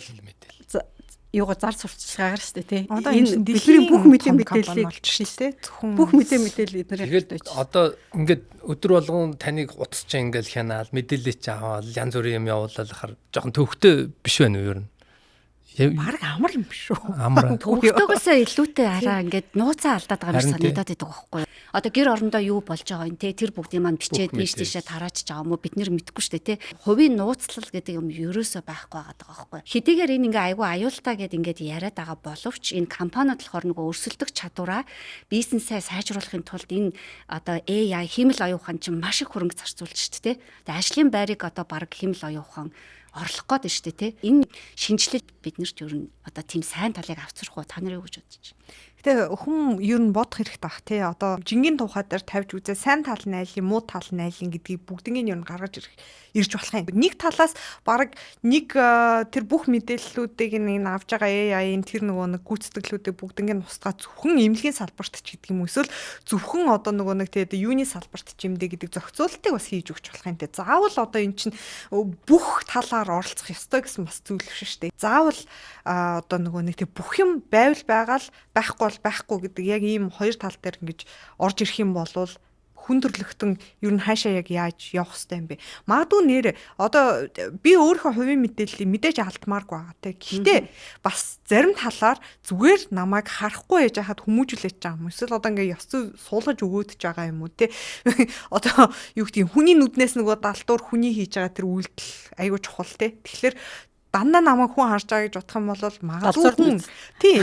юугаар зар сурталчилгаагаар шүү дээ тий. Энэ бидний бүх мэдээллийг шүү дээ. Бүх мэдээлэл эднэрийн тэгээд одоо ингээд өдөр болгон таныг утасч ингээл хянаал мэдээлэл ч аваад янз бүрийн юм явуулаад хахаар жоохон төвхтэй биш байна уу ер нь? Бараг амар юм биш үү? Амар. Төвхтөгөөсөө илүүтэй араа ингээд нууцаа алдаад байгаа юм санагдаад байдаг байхгүй юу? Одоо гэр орондоо юу болж байгаа юм те тэр бүгдийг маань бичээд ийш тийшээ тараачж байгаа юм уу бид нэр мэдэхгүй шүү дээ те. Хувийн нууцлал гэдэг юм ерөөсөө байхгүй байгаа байхгүй юу? Хэдийгээр энэ ингээ айгүй аюултай гэд ингээд яриад байгаа боловч энэ компаниуд болохоор нөгөө өрсөлдөх чадвараа бизнесээ сайжруулахын тулд энэ одоо AI хэмэл оюун ухаан чинь маш их хөрөнгө зарцуулж шүү дээ те. Тэгээ ажлын байрыг одоо баг хэмэл оюун ухаан орлох гээд байна шүү дээ тий. Энэ шинжилэл биднэрт ер нь одоо тийм сайн талыг авчрах уу та нар юу гэж бодож байна? Гэтэ хүн ер нь бодох хэрэгтэй бах тий. Одоо жингийн тухай дээр тавьж үзээ сайн тал нь айл юм уу тал нь айл гэдгийг бүгднийг ер нь гаргаж ирж болох юм. Нэг талаас баг нэг тэр бүх мэдээллүүдийг нэг авж байгаа AI-ийн тэр нөгөө нэг гүйцэтгэлүүдийг бүгднийг устгаа зөвхөн эмнэлгийн салбарт ч гэдэг юм уу эсвэл зөвхөн одоо нөгөө нэг тий юуны салбарт ч юм дэ гэдэг зохицуултыг бас хийж өгч болох юм тий. Заавал одоо эн чинь бүх талаар оролцох ёстой гэсэн бас зүйл биш шүү дээ. Заавал одоо нөгөө нэг тий бүх юм байвал байгаа л байхгүй гэдэг яг ийм хоёр тал дээр ингэж орж ирэх юм бол хүн төрлөختөн ер нь хаашаа яг яаж явах хэрэгтэй юм бэ? Магадгүй нэр одоо би өөрийнхөө хувийн мэдээллийг мэдээж алдмааргүй байгаа те. Гэхдээ бас зарим талаар зүгээр намайг харахгүй яж хахад хүмүүжүүлж байгаа юм. Эсвэл одоо ингээ ёс зүй суулгаж өгөөдөж байгаа юм уу те. Одоо юу гэдэг хүний нүднээс нөгөө далтуур хүний хийж байгаа тэр үйлдэл айгүй чухал те. Тэгэхээр дандаа намайг хүн харж байгаа гэж бодох юм бол магадгүй хүн тий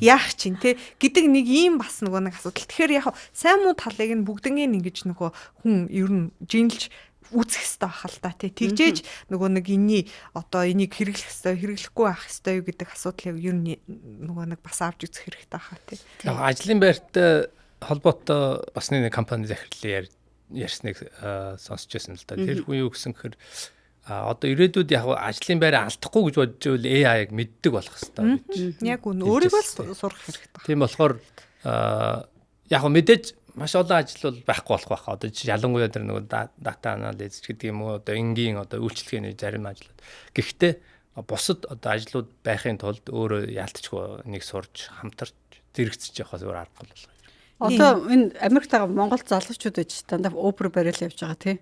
яах чинь тий гэдэг нэг ийм бас нөгөө нэг асуудал. Тэгэхээр яг сайн муу талыг нь бүгднийг ингэж нөгөө хүн ер нь жинлж үүсэх хэрэгтэй байх л та тий тэгжээж нөгөө нэг энийг одоо энийг хэрэглэх хэрэгтэй хэрэглэхгүй байх хэрэгтэй юу гэдэг асуудлыг ер нь нөгөө нэг бас авч үзэх хэрэгтэй хаа тий. Яг ажлын байртай холбоотой бас нэг компани захирлын ярьсныг сонсч байсан л да. Тэр хүн юу гэсэн гэхээр одоо ирээдүйд яг ажлын байраа алдахгүй гэж бодож байвал AI-г мэддэг болох хэрэгтэй. Яг үн өөрийгөө сурах хэрэгтэй. Тийм болохоор яг мэдээж маш олон ажил бол байхгүй болох байх. Одоо ялангуяа тэр нөгөө дата анализ гэдэг юм уу одоо энгийн одоо үйлчлэгээний зарим ажлууд. Гэхдээ бусад одоо ажлууд байхын тулд өөрөө яалтчгүй нэг сурж хамтарч зэрэгцэж явахаас өөр аргагүй болох. Одоо энэ Америкт байгаа Монгол залуучууд гэж дандаа Uber барайл явж байгаа тий.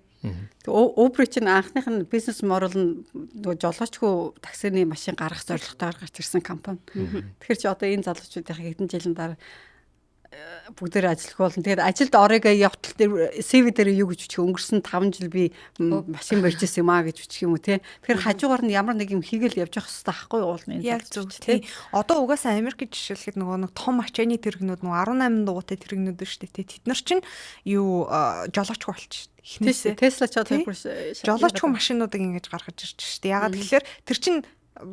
Uber чинь анхных нь бизнес модел нь нөгөө жолоочгүй таксины машин гаргах зорилготойгоор гарч ирсэн компани. Тэгэхээр чи одоо энэ залуучуудын хэдэн жилийн дараа бүгдээр ажиллах болно. Тэгээд ажилд оройгоо явтал дээр CV дээр юу гэж бичих өнгөрсөн 5 жил би машин барьж ирсэн юм аа гэж бичих юм уу те. Тэгэхээр хажуугаар нь ямар нэг юм хийгээл явж явах хэрэгтэй байхгүй уулна энэ. Яг зөв тий. Одоо угаасаа Америкийн жишээлхэд нөгөө нэг том ачааны тэрэгнүүд нөгөө 18 дугуйтай тэрэгнүүд шүү дээ те. Тэд нар чинь юу жолоочгүй болчих. Эхнээсээ Tesla ч одоо жолоочгүй машинуудыг ингэж гаргаж ирж шүү дээ. Ягаад тэгэхээр тэр чинь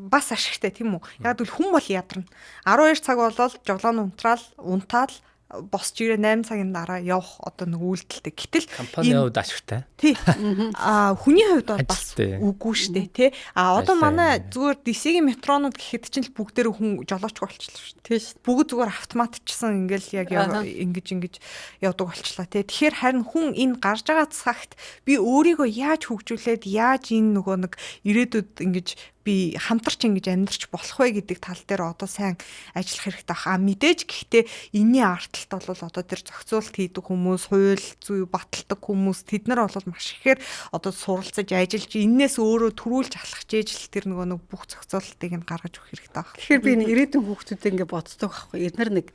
бас ашигтай тийм үү? Яг л хүн бол ядарна. 12 цаг болоод жолоо нь унтраал, унтаал босч ирээ 8 цагийн дараа явах одоо нэг үйлдэлтэй. Гэтэл компанийн хувьд ашигтай. тий. Хүний хувьд бол бас Ажилттай. үгүй шүү дээ, тий. Одоо Ажилттай. манай зүгээр DC-ийн метронууд гэхэд чинь л бүгдээр хүн жолоочгүй болчихлоо шүү дээ. Тийм шүү. Бүгд зүгээр автоматчсан ингээл яг ингэж явдаг болчлаа тий. Тэгэхээр харин хүн энэ гарч байгаа цагт би өөрийгөө яаж хөгжүүлээд яаж энэ нөгөө нэг ирээдүйд ингэж би хамтарч ингэж амьдрч болох вэ гэдэг тал дээр одоо сайн ажиллах хэрэгтэй байна. Мэдээж гэхдээ энэний арталт бол одоо тэр зохицуулалт хийдэг хүмүүс, хууль зүй баталдаг хүмүүс тэд нар бол маш ихээр одоо суралцаж ажиллаж энээс өөрөө төрүүлж алхаж ижил тэр нөгөө нэг бүх зохицуулалтыг нь гаргаж өгөх хэрэгтэй байна. Тэгэхээр би энэ ирээдүйн хүүхдүүд ингээд боддог байхгүй. Эдгээр нэг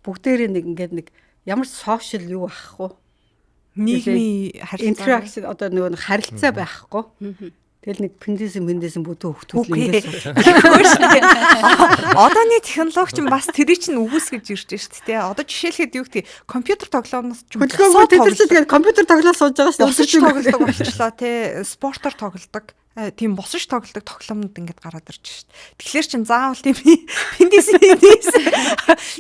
бүгдээрээ нэг ингээд нэг ямар сошиал юу байхгүй. Нийгмийн харилцаа Интеракшн одоо нөгөө харилцаа байхгүй. Тэгэл нэг пендизм бүдүү хүүхдүүд ингээд одооний технологич нь бас тэрий чинь үгүйсгэж ирж шүү дээ. Одоо жишээлхэд юу гэдэг компьютер тоглоомноос хөдөлгөөн тэд нар ч тэгээд компьютер тоглож сууж байгаа шүү босож тоглодог болчихлоо тий. Спортоор тоглодог. Тийм босож тоглодог тоглоомнууд ингээд гараад ирж шүү дээ. Тэгэхээр чин заавал тийм пендизмээс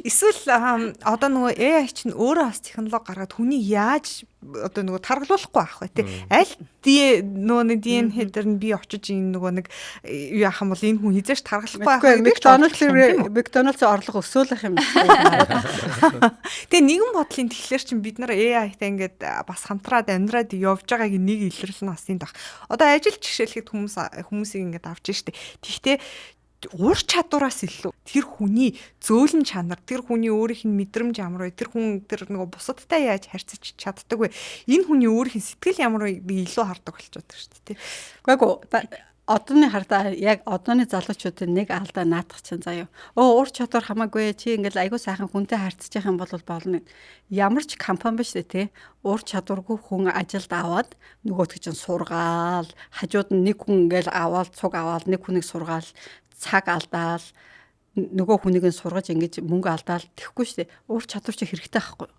эсвэл одоо нөгөө AI чинь өөрөө бас технологи гаргаад хүний яаж одоо нөгөө таргалуулахгүй байх вэ тий. Аль нөгөө нэг DNA дээр нь би очиж энэ нөгөө нэг юу яах юм бол энэ хүн хизээш таргалахгүй байх. Макдоналдс орлого өсөөлөх юм. Тэгээ нэгэн бодлын тэгэхээр чин бид нар AI-тай ингээд бас хамтраад амьдраад явж байгааг нэг илэрлэн насны дах. Одоо ажил жишээлхэд хүмүүсийг ингээд авч штэ. Тэгтээ уур чадвараас илүү тэр хүний зөөлөн чанар, тэр хүний өөрийнх нь мэдрэмж ямар вэ, тэр хүн тэр нөгөө бусадтай яаж харьцаж чаддаг вэ, энэ хүний өөрийнх нь сэтгэл ямар вэ би илүү хардаг болчиход байна шүү дээ. Гэхдээ одооны хардаа яг одооны залуучуудын нэг алдаа наадах чинь заяа. Уур чадвар хамаагүй чи ингээл айгуу сайхан хүнтэй харьцаж явах юм бол болно. Ямар ч компани биш тий. Уур чадваргүй хүн ажилд аваад нөгөөдгөө чинь сургаал, хажууд нь нэг хүн ингээл аваад цуг аваад нэг хүнийг сургаал цаг алдаал нөгөө хүнийг нь сургаж ингэж мөнгө алдаал тэхгүй шүү дээ. Уур чадвар чи хэрэгтэй байхгүй.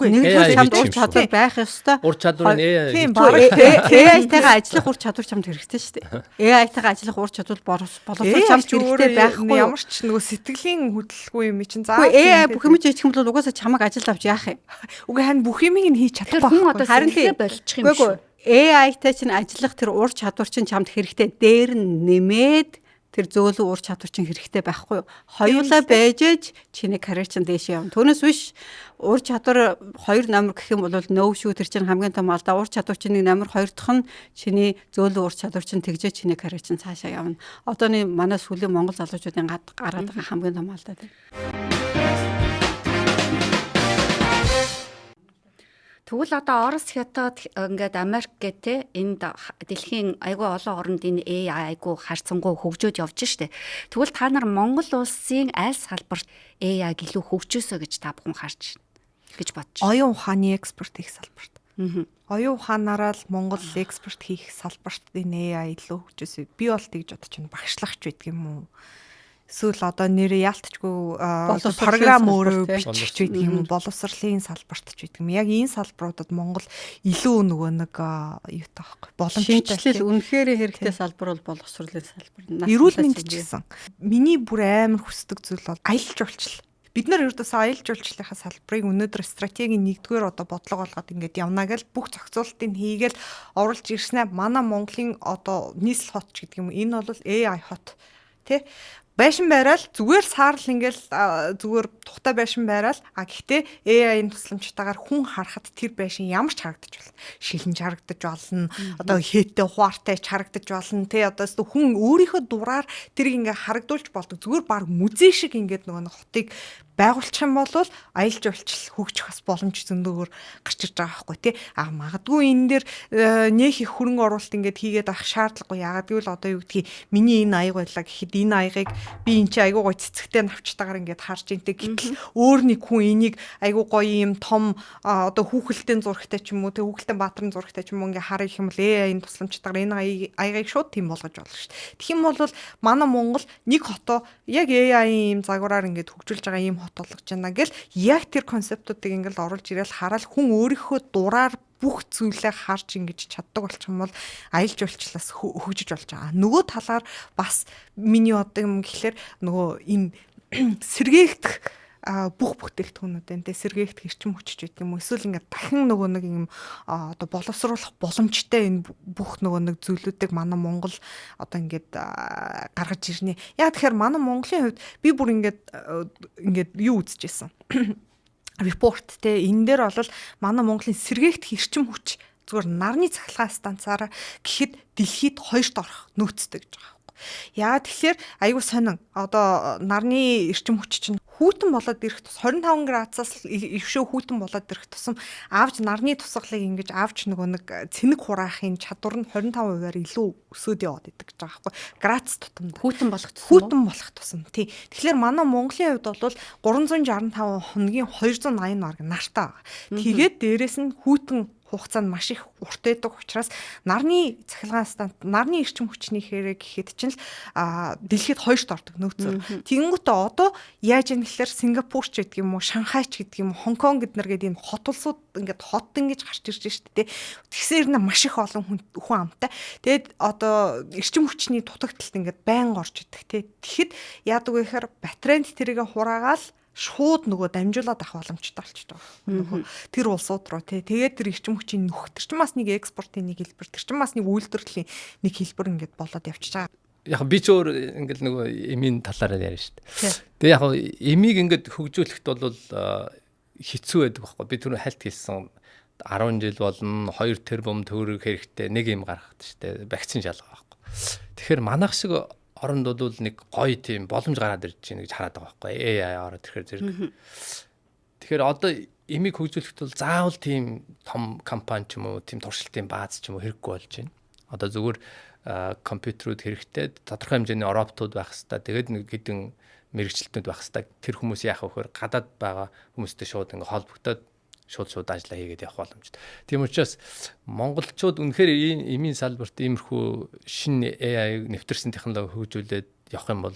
Нэг чамд уур чадвар байх ёстой. Уур чадвар нь AI-тайгаа ажиллах уур чадвар чамд хэрэгтэй шүү дээ. AI-тайгаа ажиллах уур чадвар боловсрол чамд хэрэгтэй байхгүй. Ямар ч нөгөө сэтгэлийн хөдөлгөөн юм чинь заа. AI бүх юм хийж хэм бол угаасаа чамайг ажилд авч яах юм. Үгүй харин бүх юмыг нь хийж чадахгүй. Хүн одоо харин болчих юм шүү. AI-тай чинь ажиллах тэр уур чадвар чинь чамд хэрэгтэй. Дээр нь нэмээд тэр зөөлөн уур чадвар чинь хэрэгтэй байхгүй юу? Хоёулаа байж ээж чиний карьер чинь дээш явна. Түүнээс биш уур чадвар 2 номер гэх юм бол нөө шүү тэр чинь хамгийн том алдаа. Уур чадвар чинь 1 номер, 2 дахь нь чиний зөөлөн уур чадвар чинь тэгжээ чиний карьер чинь цаашаа явна. Одооний манай сүүлийн Монгол залуучуудын гараад байгаа хамгийн том алдаа тийм. Тэгвэл одоо Орос, Хятад ингээд Америк гэдэг энд дэлхийн айгүй олон оронд энэ AI айгүй харьцангуй хөгжөөд явж штэ. Тэгвэл та нар Монгол улсын аль салбарт AI илүү хөгжөөсөө гэж та бүхэн харж байна гэж бодож байна. Оюун ухааны экспорт хийх салбарт. Оюун ухаанаараа л Монгол экспорт хийх салбарт энэ AI илүү хөгжөөсөө. Би бол тэгж бодож байна. Багшлагч байдаг юм уу? Эсвэл одоо нэрээ яалтчгүй програм өөрөө бичих ч гэдэг юм боловсролын салбарт ч гэдэг юм. Яг энэ салбаруудад Монгол илүү нөгөө нэг юу таахгүй боломжтой. Шинжлэл үнэхээр хэрэгтэй салбар бол боловсролын салбар. Эрүүл мэнд ч гэсэн. Миний бүр амар хүсдэг зүйл бол аялал жуулчлал. Бид нар ердөөсөө аялал жуулчлалынхаа салбарыг өнөөдөр стратегийн 1-р одоо бодлого болгоод ингээд явна гэж бүх зохицуулалтыг хийгээл оруулж ирснээр манай Монголын одоо нийслэл хот ч гэдэг юм. Энэ бол AI хот. Тэ байшин байрал зүгээр саарл ингээл зүгээр тухтай байшин байрал гэхдээ AI-ийн тусламжтайгаар хүн харахад тэр байшин ямар ч харагдаж болно. Шилэнж харагдаж болно. Одоо хээтэй хуаартай харагдаж болно. Тэ одоо хүн өөрийнхөө дураар тэрийг ингээ харагдуулж болдог. Зүгээр баг музей шиг ингээд нөгөө хотыг байгуулчих юм бол аялал жуулчлал хөгжих бас боломж зөндөөгөр гарч ирж байгаа байхгүй тий. Магадгүй энэ дээр нөх их хөрөнгө оруулалт ингээд хийгээд авах шаардлагагүй. Ягаад гэвэл одоо юу гэдгийг миний энэ аяг байлаа гэхэд энэ аягийг би энэ чи айгуу гой цэцэгтэй навчтайгаар ингээд харж интэй гэтэл өөр нэг хүн энийг айгуу гоё юм том одоо хүүхэлдэйн зурагтай ч юм уу тий хүүхэлдэйн баатрын зурагтай ч юм уу ингээд харах юм бол энэ тусламжтайгаар энэ аягийг шууд тийм болгож болно шүү дээ. Тэгэх юм бол манай Монгол нэг хотоо яг AI-ийн юм загвараар ингээд хөгжүүлж байгаа юм хот болгож байна гэл яг тэр концептуудыг ингээд оруулж ирээл хараал хүн өөрийнхөө дураар бүх зүйлээ харж ингэж чаддаг болчих юм бол аялал жуулчлалаас хөгжиж болж байгаа. Нөгөө талаар бас миний одоо юм гэхэлэр нөгөө энэ сэргээгдэх бүх бүтээгдэхүүнүүд энэ сэргээгдэх эрчим хүч гэдэг юм уу эсвэл ингээд дахин нөгөө нэг юм одоо боловсруулах боломжтой энэ бүх нөгөө нэг зүйлүүдийг манай Монгол одоо ингээд гаргаж ирнэ. Яг тэгэхээр манай Монголын хувьд би бүр ингээд юу үзчихсэн. Report те энэ дээр бол манай Монголын сэргээгдэх эрчим хүч зүгээр нарны цахилгаан станцаараа гэхэд дэлхийд 2-т орох нөөцтэй гэж байгаа. Яа тэгэхээр аюу сонин одоо нарны эрчим хүч чинь хүйтэн болоод ирэх тус 25 градусаас өвшөө хүйтэн болоод ирэх тусам аавч нарны тусгалыг ингэж аавч нөгөө нэг цэнэг хураахын чадвар нь 25%-аар илүү өсөөд яваад идэг гэж байгаа байхгүй градус тутамд Хүйтэн болох тусам. Тий. Тэгэхээр манай Монголын хувьд бол 365 хоногийн 280 марк нартай байгаа. Тэгээд дээрэс нь хүйтэн хугацаанд маш их урт байдаг учраас нарны цахилгаан станц нарны эрчим хүчний хэрэг гэхэд чинь л дэлхийд 2-т ордог нөөцөө. Тэгэнгүүтээ одоо яаж юм гэхээр Сингапур ч гэдэг юм уу, Шанхай ч гэдэг юм уу, Хонконг гэднэр гэдэг энэ хот улсууд ингээд хот ингэж гарч ирж штэ тий. Тэгсээр нь маш их олон хүн амтай. Тэгээд одоо эрчим хүчний дутагдалт ингээд байн орж идэг тий. Тэгэхэд яадаг вэ гэхээр батарейнд тэрийг хураагаал шууд нөгөө дамжуулаад авах боломжтой болчихдог. Нөгөө тэр улсууд руу тэгээд тэр эрчим хүчийн нөх тэр чинь бас нэг экспортын нэг хэлбэр тэр чинь бас нэг үйлдвэрлэлийн нэг хэлбэр ингээд болоод явчихж байгаа. Яг би ч өөр ингээл нөгөө эмийн талаараа яриа шүү дээ. Тэгээ яг эмийг ингээд хөгжүүлэхэд бол хэцүү байдаг байхгүй. Би түрүү хальт хэлсэн 10 жил болно 2 тэрбум төгрөг хэрэгтэй нэг юм гаргахад шүү дээ. Вакцин шалгаа байхгүй. Тэгэхээр манайх шиг оронд бол нэг гоё тийм боломж гараад ирж байна гэж хараад байгаа байхгүй AI ороод ирэхээр зэрэг. Тэгэхээр одоо эмийг хөгжүүлэхэд бол заавал тийм том компани ч юм уу, тийм туршилтын бааз ч юм уу хэрэггүй болж байна. Одоо зүгээр компьютерүүд хэрэгтэй, тодорхой хэмжээний роботууд байх хэрэгтэй. Тэгээд нэг хэдэн мэрэгчлэлтүүд байх хэрэгтэй. Тэр хүмүүс яах вэ гэхээр гадаад байгаа хүмүүстэй шууд ингээ холбогдоод шууд ажиллаа хийгээд явах боломжтой. Тийм учраас монголчууд үнэхээр эмийн салбарт иймэрхүү шинэ AI нэвтэрсэн технологи хөгжүүлээд явах юм бол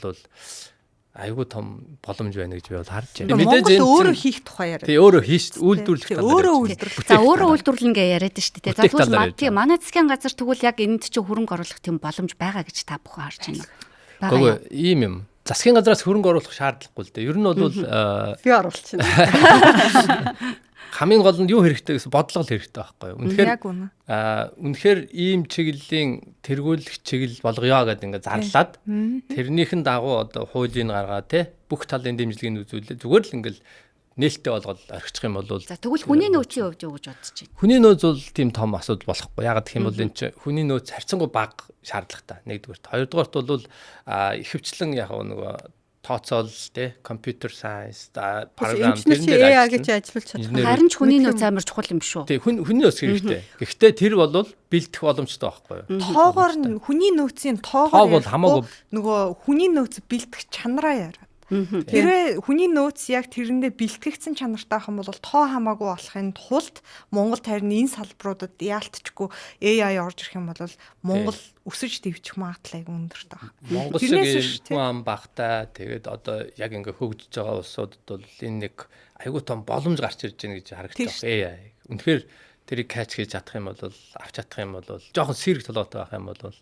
айгүй том боломж байна гэж би бол харж байна. Мэдээж өөрөө хийх тухай яриа. Тий өөрөө хийж үйлдвэрлэх талаар. Өөрөө үйлдвэрлэх. За өөрөө үйлдвэрлэнгээ яриад шүү дээ. За тэгвэл манай засгийн газар тэгвэл яг энд чинь хөрөнгө оруулах тийм боломж байгаа гэж та бүхэн харж байна уу? Гэхдээ ийм юм. Засгийн газраас хөрөнгө оруулах шаардлагагүй л дээ. Ер нь бол би оруулчихна. Хамгийн гол нь юу хэрэгтэй гэсэн бодлого хэрэгтэй байхгүй юу? Үнэхээр ийм чиглэлийн тэргүүлэх чиглэл болгоё гэдэг ингээд зарлаад тэрнийхэн дагуу одоо хуулийн гаргаа те бүх талын дэмжлэгийг үзүүлээ. Зүгээр л ингээд нээлттэй болгоод орхичих юм бол за тэгвэл хүний нөөцийн хувьд юу гэж бодож байна? Хүний нөөц бол тийм том асуудал болохгүй. Ягаад гэх юм бол энэ чинь хүний нөөц харьцангуй бага шаардлагатай. Нэгдүгээрт. Хоёрдугаарт бол ихэвчлэн яг нөгөө тооцоол те компьютер сайенс програм тэрэн дээр AI гэж ажиллаж чадах. Харин ч хүний нөөц амар чухал юм шүү. Тий хүний нөөц хэрэгтэй. Гэхдээ тэр бол бэлдэх боломжтой байхгүй юу? Тоогоор нь хүний нөөцийн тоогоор хамаагүй нөгөө хүний нөөц бэлдэх чанараа яриа. Тэрээ хүний нөөц яг тэрэндээ бэлтгэгдсэн чанартай ах юм бол тоо хамаагүй болохын тулд Монгол харин энэ салбаруудад яалтчгүй AI орж ирэх юм бол Монгол өсөж дэвчих магадлал өндөртэй байна. Монгол шиг хүн багтай тэгээд одоо яг ингээ хөгжиж байгаа улсуудад бол энэ нэг айгүй том боломж гарч ирж байна гэж харагдаж байна. AI. Үнэхээр тэрийг catch хийж чадах юм бол авч чадах юм бол жоохон сэрэг толгойтой байх юм бол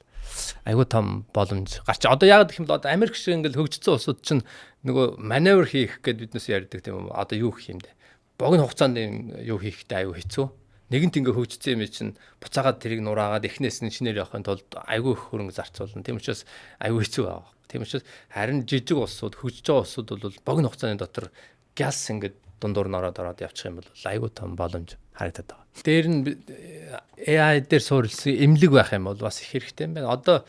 айгүй том боломж гарч. Одоо яг гэх юм бол одоо Америк шиг ингээл хөгжсөн улсууд чинь нөгөө маневр хийх гэдээ биднээс ярьдаг тийм үү? Одоо юу гэх юм бэ? Богино хугацаанд юу хийхтэй айгүй хэцүү. Нэгэнт ингээ хөгжсөн юм чинь буцаагаад тэрийг нураагаад эхнээс нь шинээр явахын тулд айгүй их хөрөнгө зарцуулна. Тийм учраас айгүй хэцүү байгаа. Тийм учраас харин жижиг улсууд хөгжиж байгаа улсууд бол богино хугацааны дотор газ ингээд дундуур нь ороод явчих юм бол айгүй том боломж харагдаад байгаа. Дээр нь AI дээр суурилсан эмнэлэг байх юм бол бас их хэрэгтэй юм байна. Одоо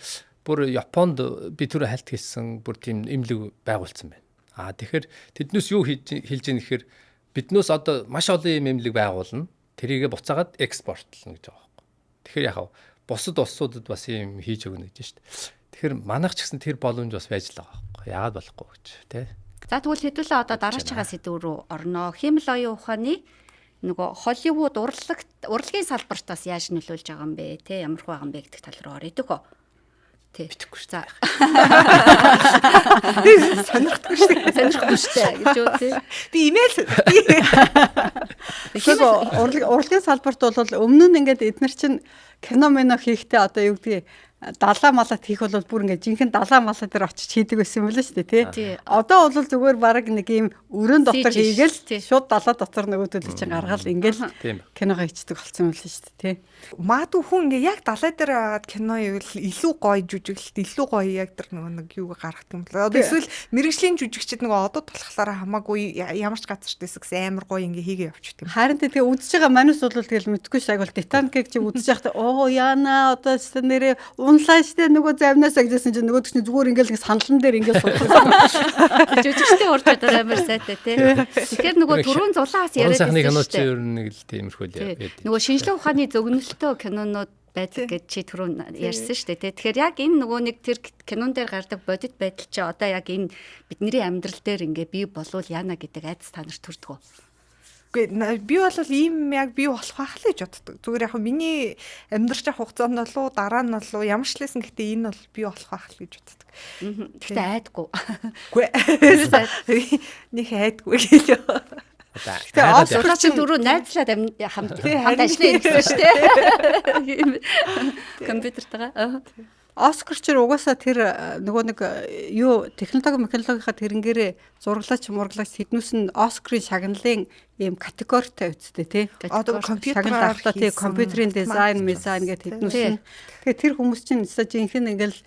бүр Японд би түрүү хальт хийсэн бүр тийм эмнэлэг байгуулсан байна. Тэгэхээр тэднээс юу хэлж ийн гэхээр биднээс одоо маш олон юм эмнэлэг байгуулна. Тэрийгэ буцаагаад экспортлно гэж байгаа байхгүй. Тэгэхээр яхав бусад улсуудад бас юм хийж өгнө гэж шүү дээ. Тэгэхээр манайх ч гэсэн тэр боломж бас байж л байгаа байхгүй. Яагаад болохгүй гэж тий. За тэгвэл хэдүүлээ одоо дараачихаа сэдв рүү орноо. Хэмэл оюун ухааны нөгөө Холливуд урлагийн салбарт бас яаж нөлөөлж байгаа юм бэ? Тэ ямар хөө байгаа юм бэ гэдэг тал руу орё дөхөө. Тэ. Битгэхгүй шүү. За. Сонирхдаггүй шүү. Сонирхгүй шүү гэж үү тий. Би имэйл урлагийн салбарт бол өмнө нь ингээд эдгээр чинь кино мено хийхдээ одоо юу гэдгийг далаа малаад хийх бол бүр ингээд жинхэнэ далаа малаа дээр очиж хийдэг байсан юм л шүү дээ Тий. тий. Одоо бол зүгээр баг нэг ийм өрөөнд дотор Тий. хийгээл шууд далаа дотор нөгөөдөл чинь гаргаал ингээл Тийм. киногоо хийдэг болсон юм л шүү дээ тий. Магадгүй хүн ингээ яг далай дээр байгаад кино ивэл илүү гоё жүжиглэлт илүү гоё яг тэр нэг юу гаргах юм бол одоо эсвэл мэрэгжлийн жүжигчид нөгөө одоо тулахлаараа хамаагүй ямар ч газар ч дэсэгс амар гоё ингээ хийгээ явчихдаг юм. Харин тэгээ үзэж байгаа манус бол тэгэл мэдгүй ш агвал Титаникийг чи үзэж байхдаа оо яана одоо ч нэрээ унлаа штэ нөгөө завнаас агжсэн чинь нөгөө чинь зүгээр ингээл саналан дээр ингээл суусан. Жүжигчтэй урд чадвар амар сайтай тий. Тэгэхээр нөгөө түрүүн зулаас яриад Уран сайхны байсан кино шүү чи дээ. ер нь нэг л тиймэрхүү л байдаг. Нөгөө шинжлэх ухааны зөгнөлтөө кинонууд байдаг гэж чи түрүүн ярьсан шүү дээ тий. Тэгэхээр яг энэ нөгөө нэг тэр кинон дээр гардаг бодит байдал чи одоо яг энэ бидний амьдрал дээр ингээ бий болвол яана гэдэг айдас та нарт төрдөг. Үгүй би бол ийм яг бий болох байх л гэж боддог. Зүгээр яг миний амьдрч явах хугацаанд болов дараа нь болов ямар ч лсэн гэхдээ энэ бол бий болох байх л гэж боддог. Гэхдээ айдгүй. Үгүй нэг айдгүй гэлээ. Тэгээ Оскар чи дөрөв найзлаад хамт ажиллана гэсэн шүү дээ. Компьютертайгаа. Оскар ч угаасаа тэр нөгөө нэг юу технологийнхаа тэрнгээрээ зураглаач мураглагч тэднүүс нь Оскарын шагналын ийм категоритой үсттэй тий. Одоо компьютераар тий компьютерийн дизайн, мизайн гэдэг тэднүүс нь. Тэгээ тэр хүмүүс чинь жинхэнэ ингээл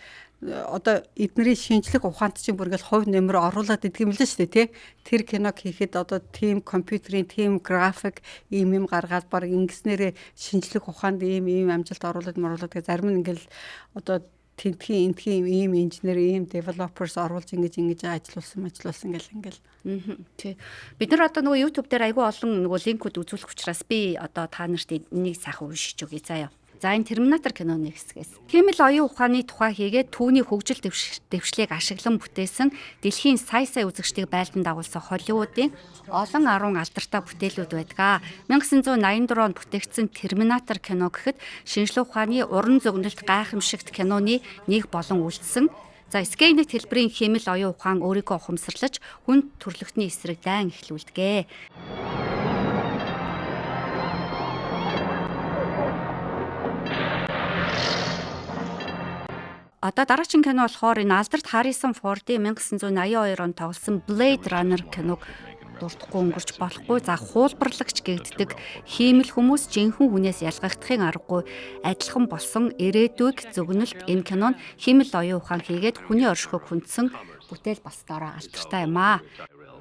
одоо эднэрийн шинжлэх ухаанд чинь бүр ингээл хувь нэмэр оруулаад идэг юм л шүү дээ тий. Тэр киног хийхэд одоо тим компьютерийн тим график ийм гаргаад баг ингэснээрээ шинжлэх ухаанд ийм амжилт оруулаад гэх зарим нь ингээл одоо тентхийн ийм инженер ийм developers оруулж ингэж ажиллуулсан ингээл. Тий. Бид нар одоо нөгөө YouTube дээр айгүй олон нөгөө линкүүд үзүүлэх учраас би одоо та нарт энийг сайхан уншиж өгье заяа. За энэ Терминатор киноны хэсгээс. Хэмэл оюун ухааны тухай хийгээд түүний хөгжил дэвшлийг ашиглан бүтээсэн дэлхийн сая үзэгчдийг байлдан дагуулсан Холливуудын олон 10 алдартай бүтээлүүд байдаг. 1984 онд бүтээгдсэн Терминатор кино гэхэд шинжлэх ухааны уран зөгнөлт гайхамшигт киноны нэг болон үлдсэн. За Skynet хэлбэрийн хэмэл оюун ухаан өөрийгөө ухамсарлаж хүн төрлөختний эсрэг дайн эхлүүлдэг. Одоо дараагийн кино болохоор энэ алдарт Харрисон Фордын 1982 онд тоглосон Blade Runner киног дуртахгүй өнгөрч болохгүй. За хуулбарлагч гэгддэг хиймэл хүмүүс жинхэнэ хүнээс ялгахдахын аргагүй адилхан болсон ирээдүйг зөгнөлт энэ кинон хиймэл оюун ухаан хийгээд хүний оршихуйг хүндсэн бүтээл болсноороо алдартай юм аа.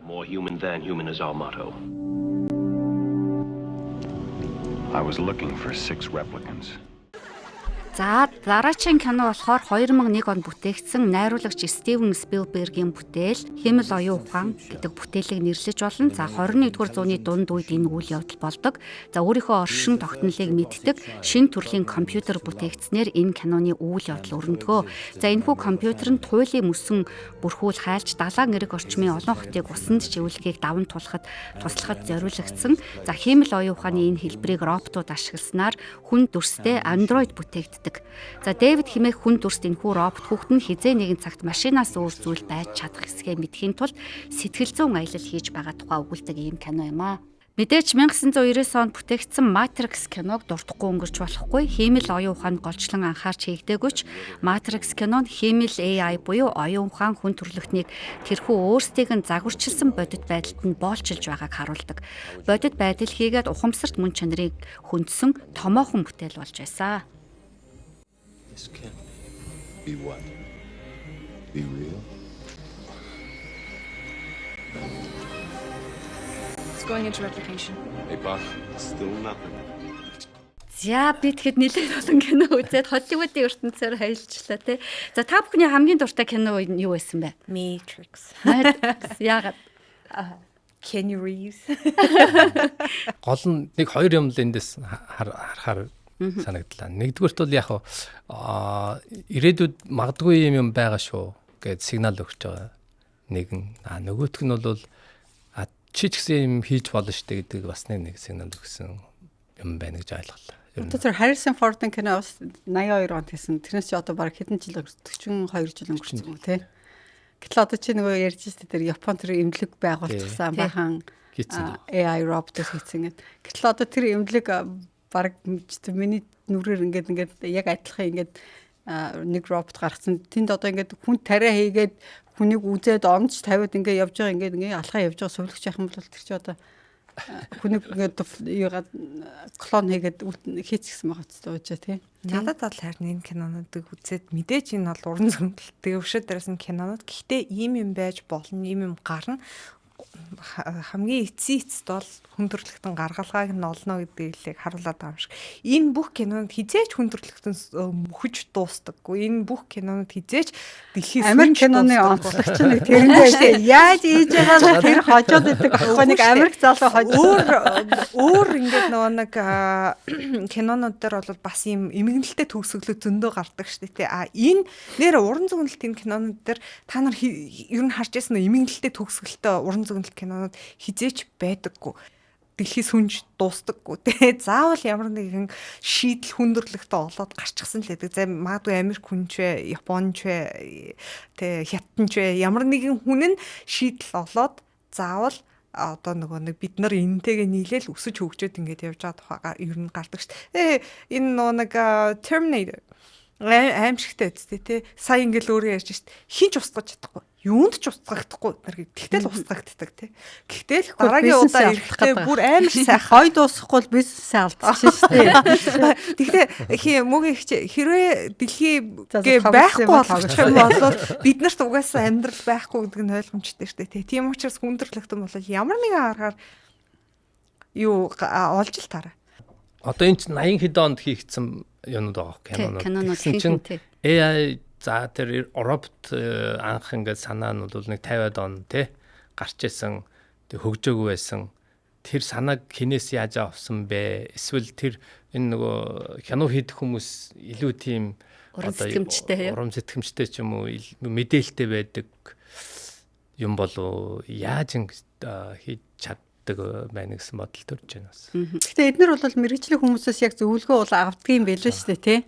More human than human is our motto. I was looking for 6 replicants. За дараагийн кино болохоор 2001 онд бүтээгдсэн найруулагч Стивен Спилбергийн бүтээл Хэмэл оюун ухаан гэдэг бүтээлийг нэрлэж болно. За 21-р зууны дунд үед энэ үйл явдал болдог. За өөрийнхөө оршин тогтнолыг мэддэг шинэ төрлийн компьютер бүтээгдснээр энэ киноны үйл явдал өрнөдгөө. За энэхүү компьютер нь туйлын мөсөн бүрхүүл хайлж далайн эрэг орчмын олон хотыг усанд чивлэхийг даван тулахад туслахад зориулагдсан. За Хэмэл оюун ухааны энэ хэлбэрийг роботууд ашигласнаар хүн дүрстэй андроид бүтээгддэг. За Дэвид хэмээх хүн дүрст энэхүү робот хүүхэд нь хизээ нэгэн цагт машинаас өөр зүйл байж чадах хэсгээ мэдхийн тулд сэтгэл зүйн аялал хийж байгаа тухай өгүүлдэг ийм кино юм аа. Мэдээж 1999 онд бүтээгдсэн Matrix киног дуртахгүй өнгөрч болохгүй. Хиймэл оюун ухаанд голчлон анхаарч хийгдэгүйч Matrix кинон хиймэл AI буюу оюун ухаан хүн төрлөختнийг тэрхүү өөрсдийг нь загварчилсан бодит байдалд нь боолчилж байгааг харуулдаг. Бодит байдал хийгээд ухамсарт мөн чанарыг хөндсөн томоохон бүтээл болж байсан. This can be what? Be real? It's going into replication. Hey, boss, still nothing. За би тэгэхэд нэлээд олон кино үзээд Холливуудын ертөнцөөр хаялчлаа тий. За та бүхний хамгийн дуртай кино юу байсан бэ? Matrix. Яагаад? Keanu Reeves. Гол нь нэг хоёр юм л эндээс харахаар санагдлаа. Нэгдүгээрт бол яг ирээдүйд магадгүй юм байгаа шүү гэж сигнал өгч байгаа. Нэгэн нөгөөх нь бол чи ч гэсэн юм хийж болно штэ гэдэг бас нэг сигнал өгсөн юм байна гэж ойлголоо. Одоо тэр Harrison Ford-ын кино 82 онд хийсэн. Тэрнээс чи одоо баг хэдэн жил 42 жил өнгөрсөн юм тий. Гэтэл одоо чи нөгөө ярьж штэ тэр Япон тэр эмнэлэг байгуулсан бахан AI робот хийсэн гэдэг. Гэтэл одоо тэр эмнэлэг баг миний нүрээр ингээд яг адилхан ингээд нэг робот гаргасан. Тэнд одоо ингээд хүн тариа хийгээд хүнийг үзээд онц тавиад ингээд явж байгаа ингээд алхаа явж байгаа сувлагч яах юм бол тэр чи одоо хүнийг ингээд юугаад клон хийгээд хийчихсэн байгаа ч гэж тий. Надад бол харин энэ кинонуудыг үзээд мэдээж энэ бол уран зөгнөлттэй өвшөд дээрсэн кинонууд. Гэхдээ ийм юм байж болно, ийм юм гарна. Хамгийн эцсийцд бол хүндрэлтэн гаргалгааг нь олно гэдгийг харуулад байгаа юм шиг. Энэ бүх кинонд хизээч хүндрэлтэн мөхөж дуустдаггүй. Энэ бүх кинонд хизээч дэлхийд Америк киноны онцлогч нэг тэрэндээ шүү. Яаж ийж байгаа тэр хожоод идэг аахгүй нэг Америк залуу хожоо. Өөр ингээд нэг кинонууд дээр бол бас ийм эмгэнэлтэй төгсгөлөө зөндөө гардаг шүү дээ. Энэ нэр уран зөгнөлтийн кинонууд дээр та нар ер нь харж байсан эмгэнэлтэй төгсгөлтэй уран зөгнөлт кинонууд хизээч байдаггүй. Дэлхийс хүнж дуустдаггүй те. Заавал ямар нэгэн шийдэл хүндрэлтэй олоод гарчихсан л байдаг. За магадгүй Америк хүн ч вэ, Япон ч вэ, те Хятад ч вэ, ямар нэгэн хүн нь шийдэл олоод заавал одоо нэг бид нар энэтэйгээ нийлээл өсөж хөгжөөд ингэж явж байгаа тухайгаар ер нь гардаг шүү дээ. Энэ нэг Terminator аимшигтай үстэй те. Сая ингээл өөрөө ярьж шít. Хинч устгаж чадахгүй. Юунд ч устгагдахгүй нар гэхдээ л устгагддаг тий. Гэхдээ л дараагийн удаа ирэхдээ бүр амар сайхан хой дуусахгүй бол бизнесээ алдчихсан шүү дээ. Гэхдээ мөгийн хэрвээ дэлхий байхгүй болгочих юм бол бид нарт угаасаа амьдрал байхгүй гэдэг нь ойлгомжтой шүү дээ. Тийм учраас хүндрэлтэн бол ямар нэгэн аргаар юу олж л таараа. Одоо энэ чинь 80 хэд онд хийгдсэн юмуд байгаа кинонууд. AI за тэр робот анх ингээд санаа нь бол нэг 50-аад он тий гарч исэн тэг хөгжөөгүй байсан. Тэр санааг хинээс яаж авсан бэ? Эсвэл тэр энэ нөгөө кино хийх хүмүүс илүү тийм уран сэтгэмжтэй ч юм уу мэдээлэлтэй байдаг юм болов яаж хийж чаддаг байна гэсэн бодол төрж байна бас. Гэхдээ эднэр бол мэрэгжлийн хүмүүсээс яг зөвлөгөө бол авдгийн байлээ шүү дээ тий.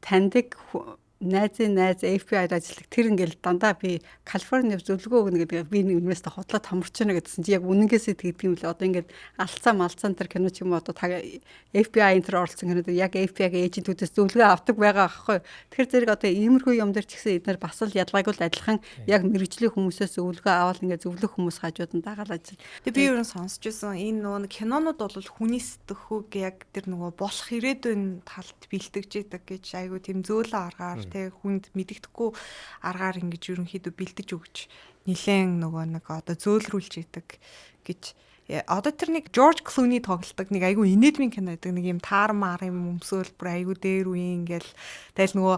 Таньдаг найз FBI-д ажилладаг тэр ингээл дандаа би Калифорни зөвлөгөө өгнө гэдэг би нэг юмээс хотлоод хамарчна гэдсэн чи яг үнэнгээсээ тэгдэг юм л одоо ингээд алцсан тэр кино ч юм уу одоо FBI энэ төр оролцсон кинод яг FBI-гийн эйжентүүдээс зөвлөгөө авдаг байгаа аахгүй. Тэгэхээр зэрэг одоо иймэрхүү юм дээр ч гэсэн эдгээр бас л ялгаагүй л адилхан яг мэрэгжлийн хүмүүсээс зөвлөгөө аваад ингээд зөвлөх хүмүүс хажууд нь дагаал ажил. Тэгээ би юу сонсч байсан энэ нөгөө кинонууд бол хүний сэтгхүүг яг тэр нөгөө болох ирээдүйн талд бэлтгэж идэг гэж айгу тийм зөөлөн аргаар тэг хүнд мэддэхгүй аргаар ингэж ерөнхийдөө бэлдэж өгч нилээн нөгөө нэг одоо зөөлрүүлж идэг гэж одоо тэр нэг George Clooney тоглодог нэг айгүй инээдмийн кино гэдэг нэг юм таармаар юм өмсөөл бүр айгүй дээр үе ингээл тэгэл нөгөө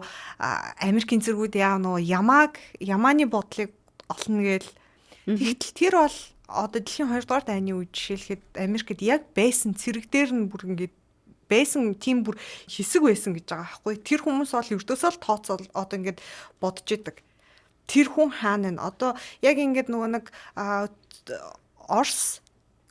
Америкийн зэргүүд яа нөгөө ямааны бодлыг олно гээл тэгтэл тэр бол одоо дэлхийн 2 дугаар дайны үед жишээлхэд Америкт яг байсан цэрэг дээр нь бүр ингээд байсан тийм бүр хэсэг байсан гэж байгаа байхгүй. Тэр хүмүүс бол өртөөсөө л тооцоол одоо ингээд бодож идэг. Тэр хүн хаана вэ? Одоо яг ингээд нөгөө нэг Орос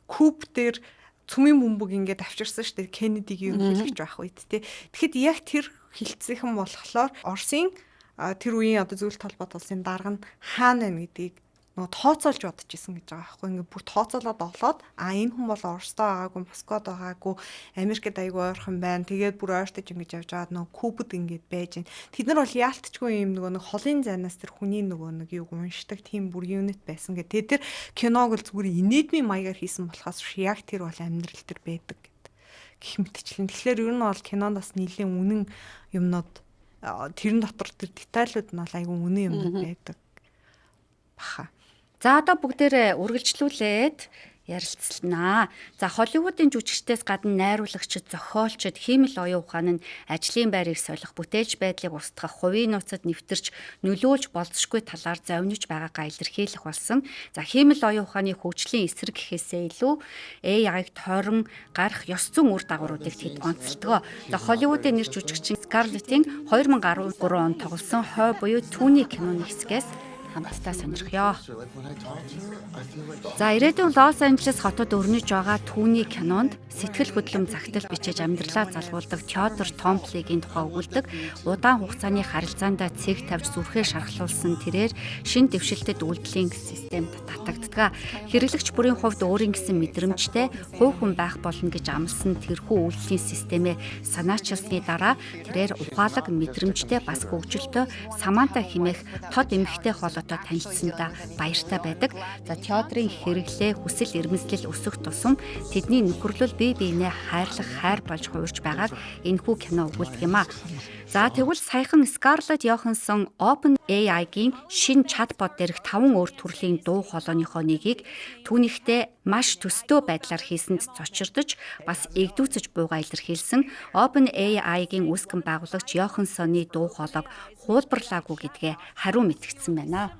Куб дээр цүмийн бөмбөг ингээд авчирсан шүү дээ. Кеннедигийн ерөнхийлөгч байх үед тий. Тэгэхэд яг тэр хилцээхэн болохоор Оросын тэр үеийн одоо зөвлөлт холбоот улсын дарга нь хаана вэ гэдгийг нөгөө тооцоолж бодож исэн гэж байгаа байхгүй. Ингээд бүр тооцоолоод олоод энэ хүн бол Оростой байгаагүй, Москвад байгаагүй, Америкт аягүй ойрхон байна. Тэгээд бүр ойртож ингэж явж байгаа нөгөө Кубад ингэж байж байна. Тэд нар бол яалтчгүй юм нөгөө нэг холын зайнаас тэр хүний нөгөө нэг юг уншдаг тийм бүр юнит байсан гэдэг. Тэр киног л зүгээр инээдмийн маягаар хийсэн болохоос яг тэр бол амьдрал төр байдаг гэдэг. Гэх мэтчлэн. Тэгэхээр ер нь бол кинонд бас нэлээд үнэн юмнууд тэрэн дотор тэр детайлууд нь бол аягүй үнэн юмнууд байдаг. Баха. За одоо бүгдээрээ үргэлжлүүлээд ярилцлаа. За Холливуудын жүжигчдээс гадна найруулагчид, зохиолчид, хиймэл оюун ухаан нь ажлын байрыг солих, бүтээж байдлыг устгах, хувийн нууцад нэвтэрч нөлөөлж болзошгүй талаар зовниж байгаагаа илэрхийлэх болсон. За хиймэл оюун ухааны хөгжлийн эсрэг гэхээсээ илүү AI-г тойрон гарах ёс зүйн үр дагавруудыг тэд онцолдог. За Холливуудын нэр жүжигчин Скарлеттийн 2013 онд тоглосон Хой буюу Түүний киноны хэсгээс хамтдаа сонирхъё. За ирээдүйн Лос Анжелес хотод өрнөж байгаа түүний кинонд сэтгэл хөдлөм загтал бичиж амьдралаа залгуулдаг Теодор Томплигийн тухай өгүүлдэг удаан хугацааны харилцаанд цэг тавьж зүрхээ шархлуулсан тэрээр шин дэвшилтэд үйлдэлийн системд татагддаг. Хэрэглэгч бүрийн хувьд өөрийн гэсэн мэдрэмжтэй хувь хүн байх болно гэж амласан тэрхүү үйлдэлийн системээ санаачилсны дараа тэрээр ухаалаг мэдрэмжтэй бас хөгжилтөө Саманта хэмээх тод эмэгтэй хоолойтой танилцсандаа баяртай байдаг. За Теодорын хэрэглээ хүсэл эрмэлзэл өсөх тусам тэдний нөхөрлөл бие биенээ хайрлах хайр болж хуурж байгааг энэхүү кино өгүүлдэг юм а. За тэгвэл саяхан Scarlett Johansson OpenAI-гийн шин чатбот дээрх 5 өөр төрлийн дуу хоолойныхоо нэгийг түүнийхтэй маш төстөө байдлаар хийсэнд цочирдож бас эгдүүцэж буйгаа илэрхийлсэн OpenAI-гийн үүсгэн байгуулагч Johansson-ы дуу хоолойг хуулбарлаагүй гэдгээ хариу мэдгдсэн байна.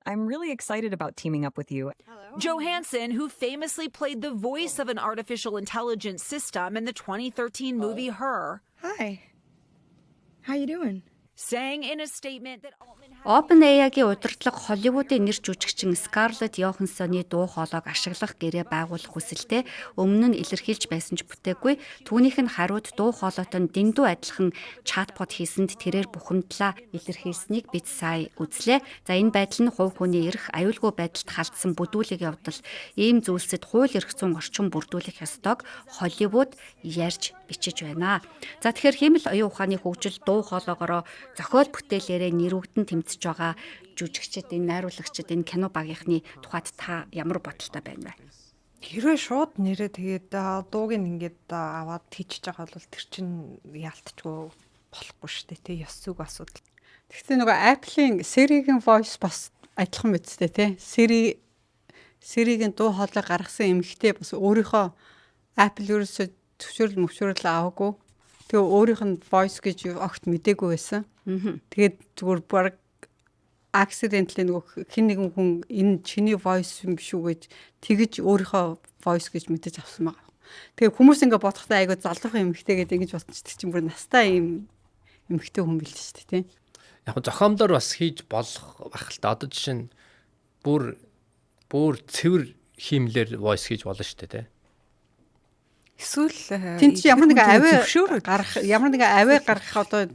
I'm really excited about teaming up with you. Johansson, who famously played the voice of an artificial intelligence system in the 2013 movie Her. Hi. How you doing? Sang in a statement that OpenAI-гийн удирдлага Холливуудын нэр жүжигчин Scarlett Johansson-ы дуу хоолойг ашиглах гэрээ байгуулах хүсэлтэй өмнө нь илэрхийлж байсан ч бүтээгүй. Түүнийх нь хариуд дуу хоолойтой дэндүү адилхан чатбот хийсэнд тэрээр бухимдлаа илэрхийлсэнийг бид сая үзлээ. За энэ байдал нь хувь хүний эрх аюулгүй байдалд халтсан бүдүүлэг явдал ийм зүйлсэд хууль эрх зүйн орчин бүрдүүлэх ёстойг Холливуд ярьж бичиж байна. За тэгэхээр хиймэл оюун ухааны хөгжил дуу хоолойгоороо зохиол бүтээлээрээ нэрвэгдэн тэмцэж байгаа жүжигчид, энэ найруулагчид, энэ кино багийнхны тухайд та ямар бодолтой байна вэ? Хэрвээ шууд нэрээ тэгээд дууг нь ингээд аваад хийчихэж байгаа бол тэр чинь яалтчгүй болохгүй шүү дээ. Тэ ёс зүг асуудал. Гэхдээ нөгөө Apple-ийн Siri-гийн voice бас адилхан мэдтэй тий. Siri-гийн дуу хоолой гаргасан эмэгтэй бас өөрийнхөө Apple ерөөсөө төвшөрөл аваагүй. Тэгээ өөрийнх нь voice гэж огт мдээгүй байсан. Тэгээд зүгээр баг accidentally нөгөө хин нэгэн хүн энэ чиний voice юм биш үү гэж тэгж өөрийнхөө voice гэж мэдэж авсан байгаа. Тэгээ хүмүүс ингээ бодохдоо айгүй залуухан эмэгтэй гэдэг ингэж бодчихдаг чинь бүр настай юм эмэгтэй хүн билж шүү дээ тийм. Яг зохиомдоор бас хийж болох байх л та. Одоо жишээ нь бүр цэвэр хиймлэр voice хийж болно шүү дээ тийм. Эсвэл тэн чи ямар нэгэн аваа гарах ямар нэгэн аваа гаргах одоо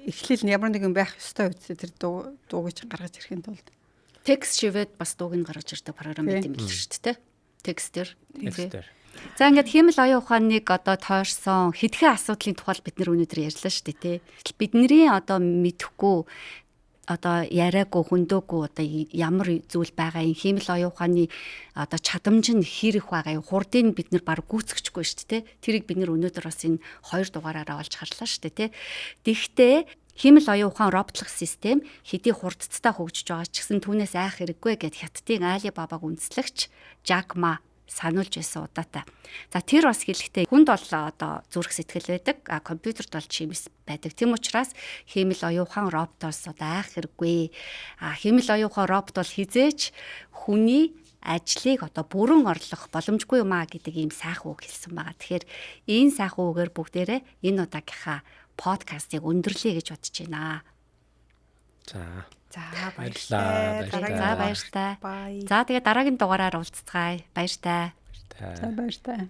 эхлэл нь ямар нэгэн байх ёстой үстэй тэр дууг чинь гаргаж ирэхин тулд текст шивэд бас дууг нь гаргаж ирдэг програм байт юм биш шүү дээ. Текстэр. За ингээд хиймэл оюун ухааныг одоо тойрсон хэдхэн асуудлын тухай бид нар өнөөдөр ярьлаа шүү дээ тий. Бидний одоо мэдэхгүй одоо яриаггүй хөндөөгүй одоо ямар зүйл байгаа юм хиймэл оюун ухааны одоо чадамж нь хэр их байгаа юм хурдыг бид нар баг гүйцэхгүй шүү дээ. Тэрийг бид нар өнөөдөр бас энэ 2 дугаараараа олж харлаа шүү дээ. Тэгэхдээ хиймэл оюун ухаан роботлох систем хэдий хурдцтай хөгжиж байгаа ч гэсэн түүнээс айх хэрэггүй гэд хятадын Alibaba-г үндэслэгч Jack Ma сануулж байсан удаатай. За тэр бас хэлэхдээ хүнд бол одоо зүрх сэтгэл байдаг, компьютерт бол чимэс байдаг. Тэм учраас хиймэл оюун ухаан роботоос одоо айх хэрэггүй. Хиймэл оюун ухаан робот бол хизээч хүний ажлыг одоо бүрэн орлох боломжгүй юм а гэдэг ийм сайхан үг хэлсэн байгаа. Тэгэхээр энэ сайхан үгээр бүгдээрээ энэ удаагийнхаа подкастыг өндөрлөе гэж бодож байна. За баярлалаа. За баяртай. За тэгээ дараагийн дугаараар уулзцгаая. Баяртай. За баяртай.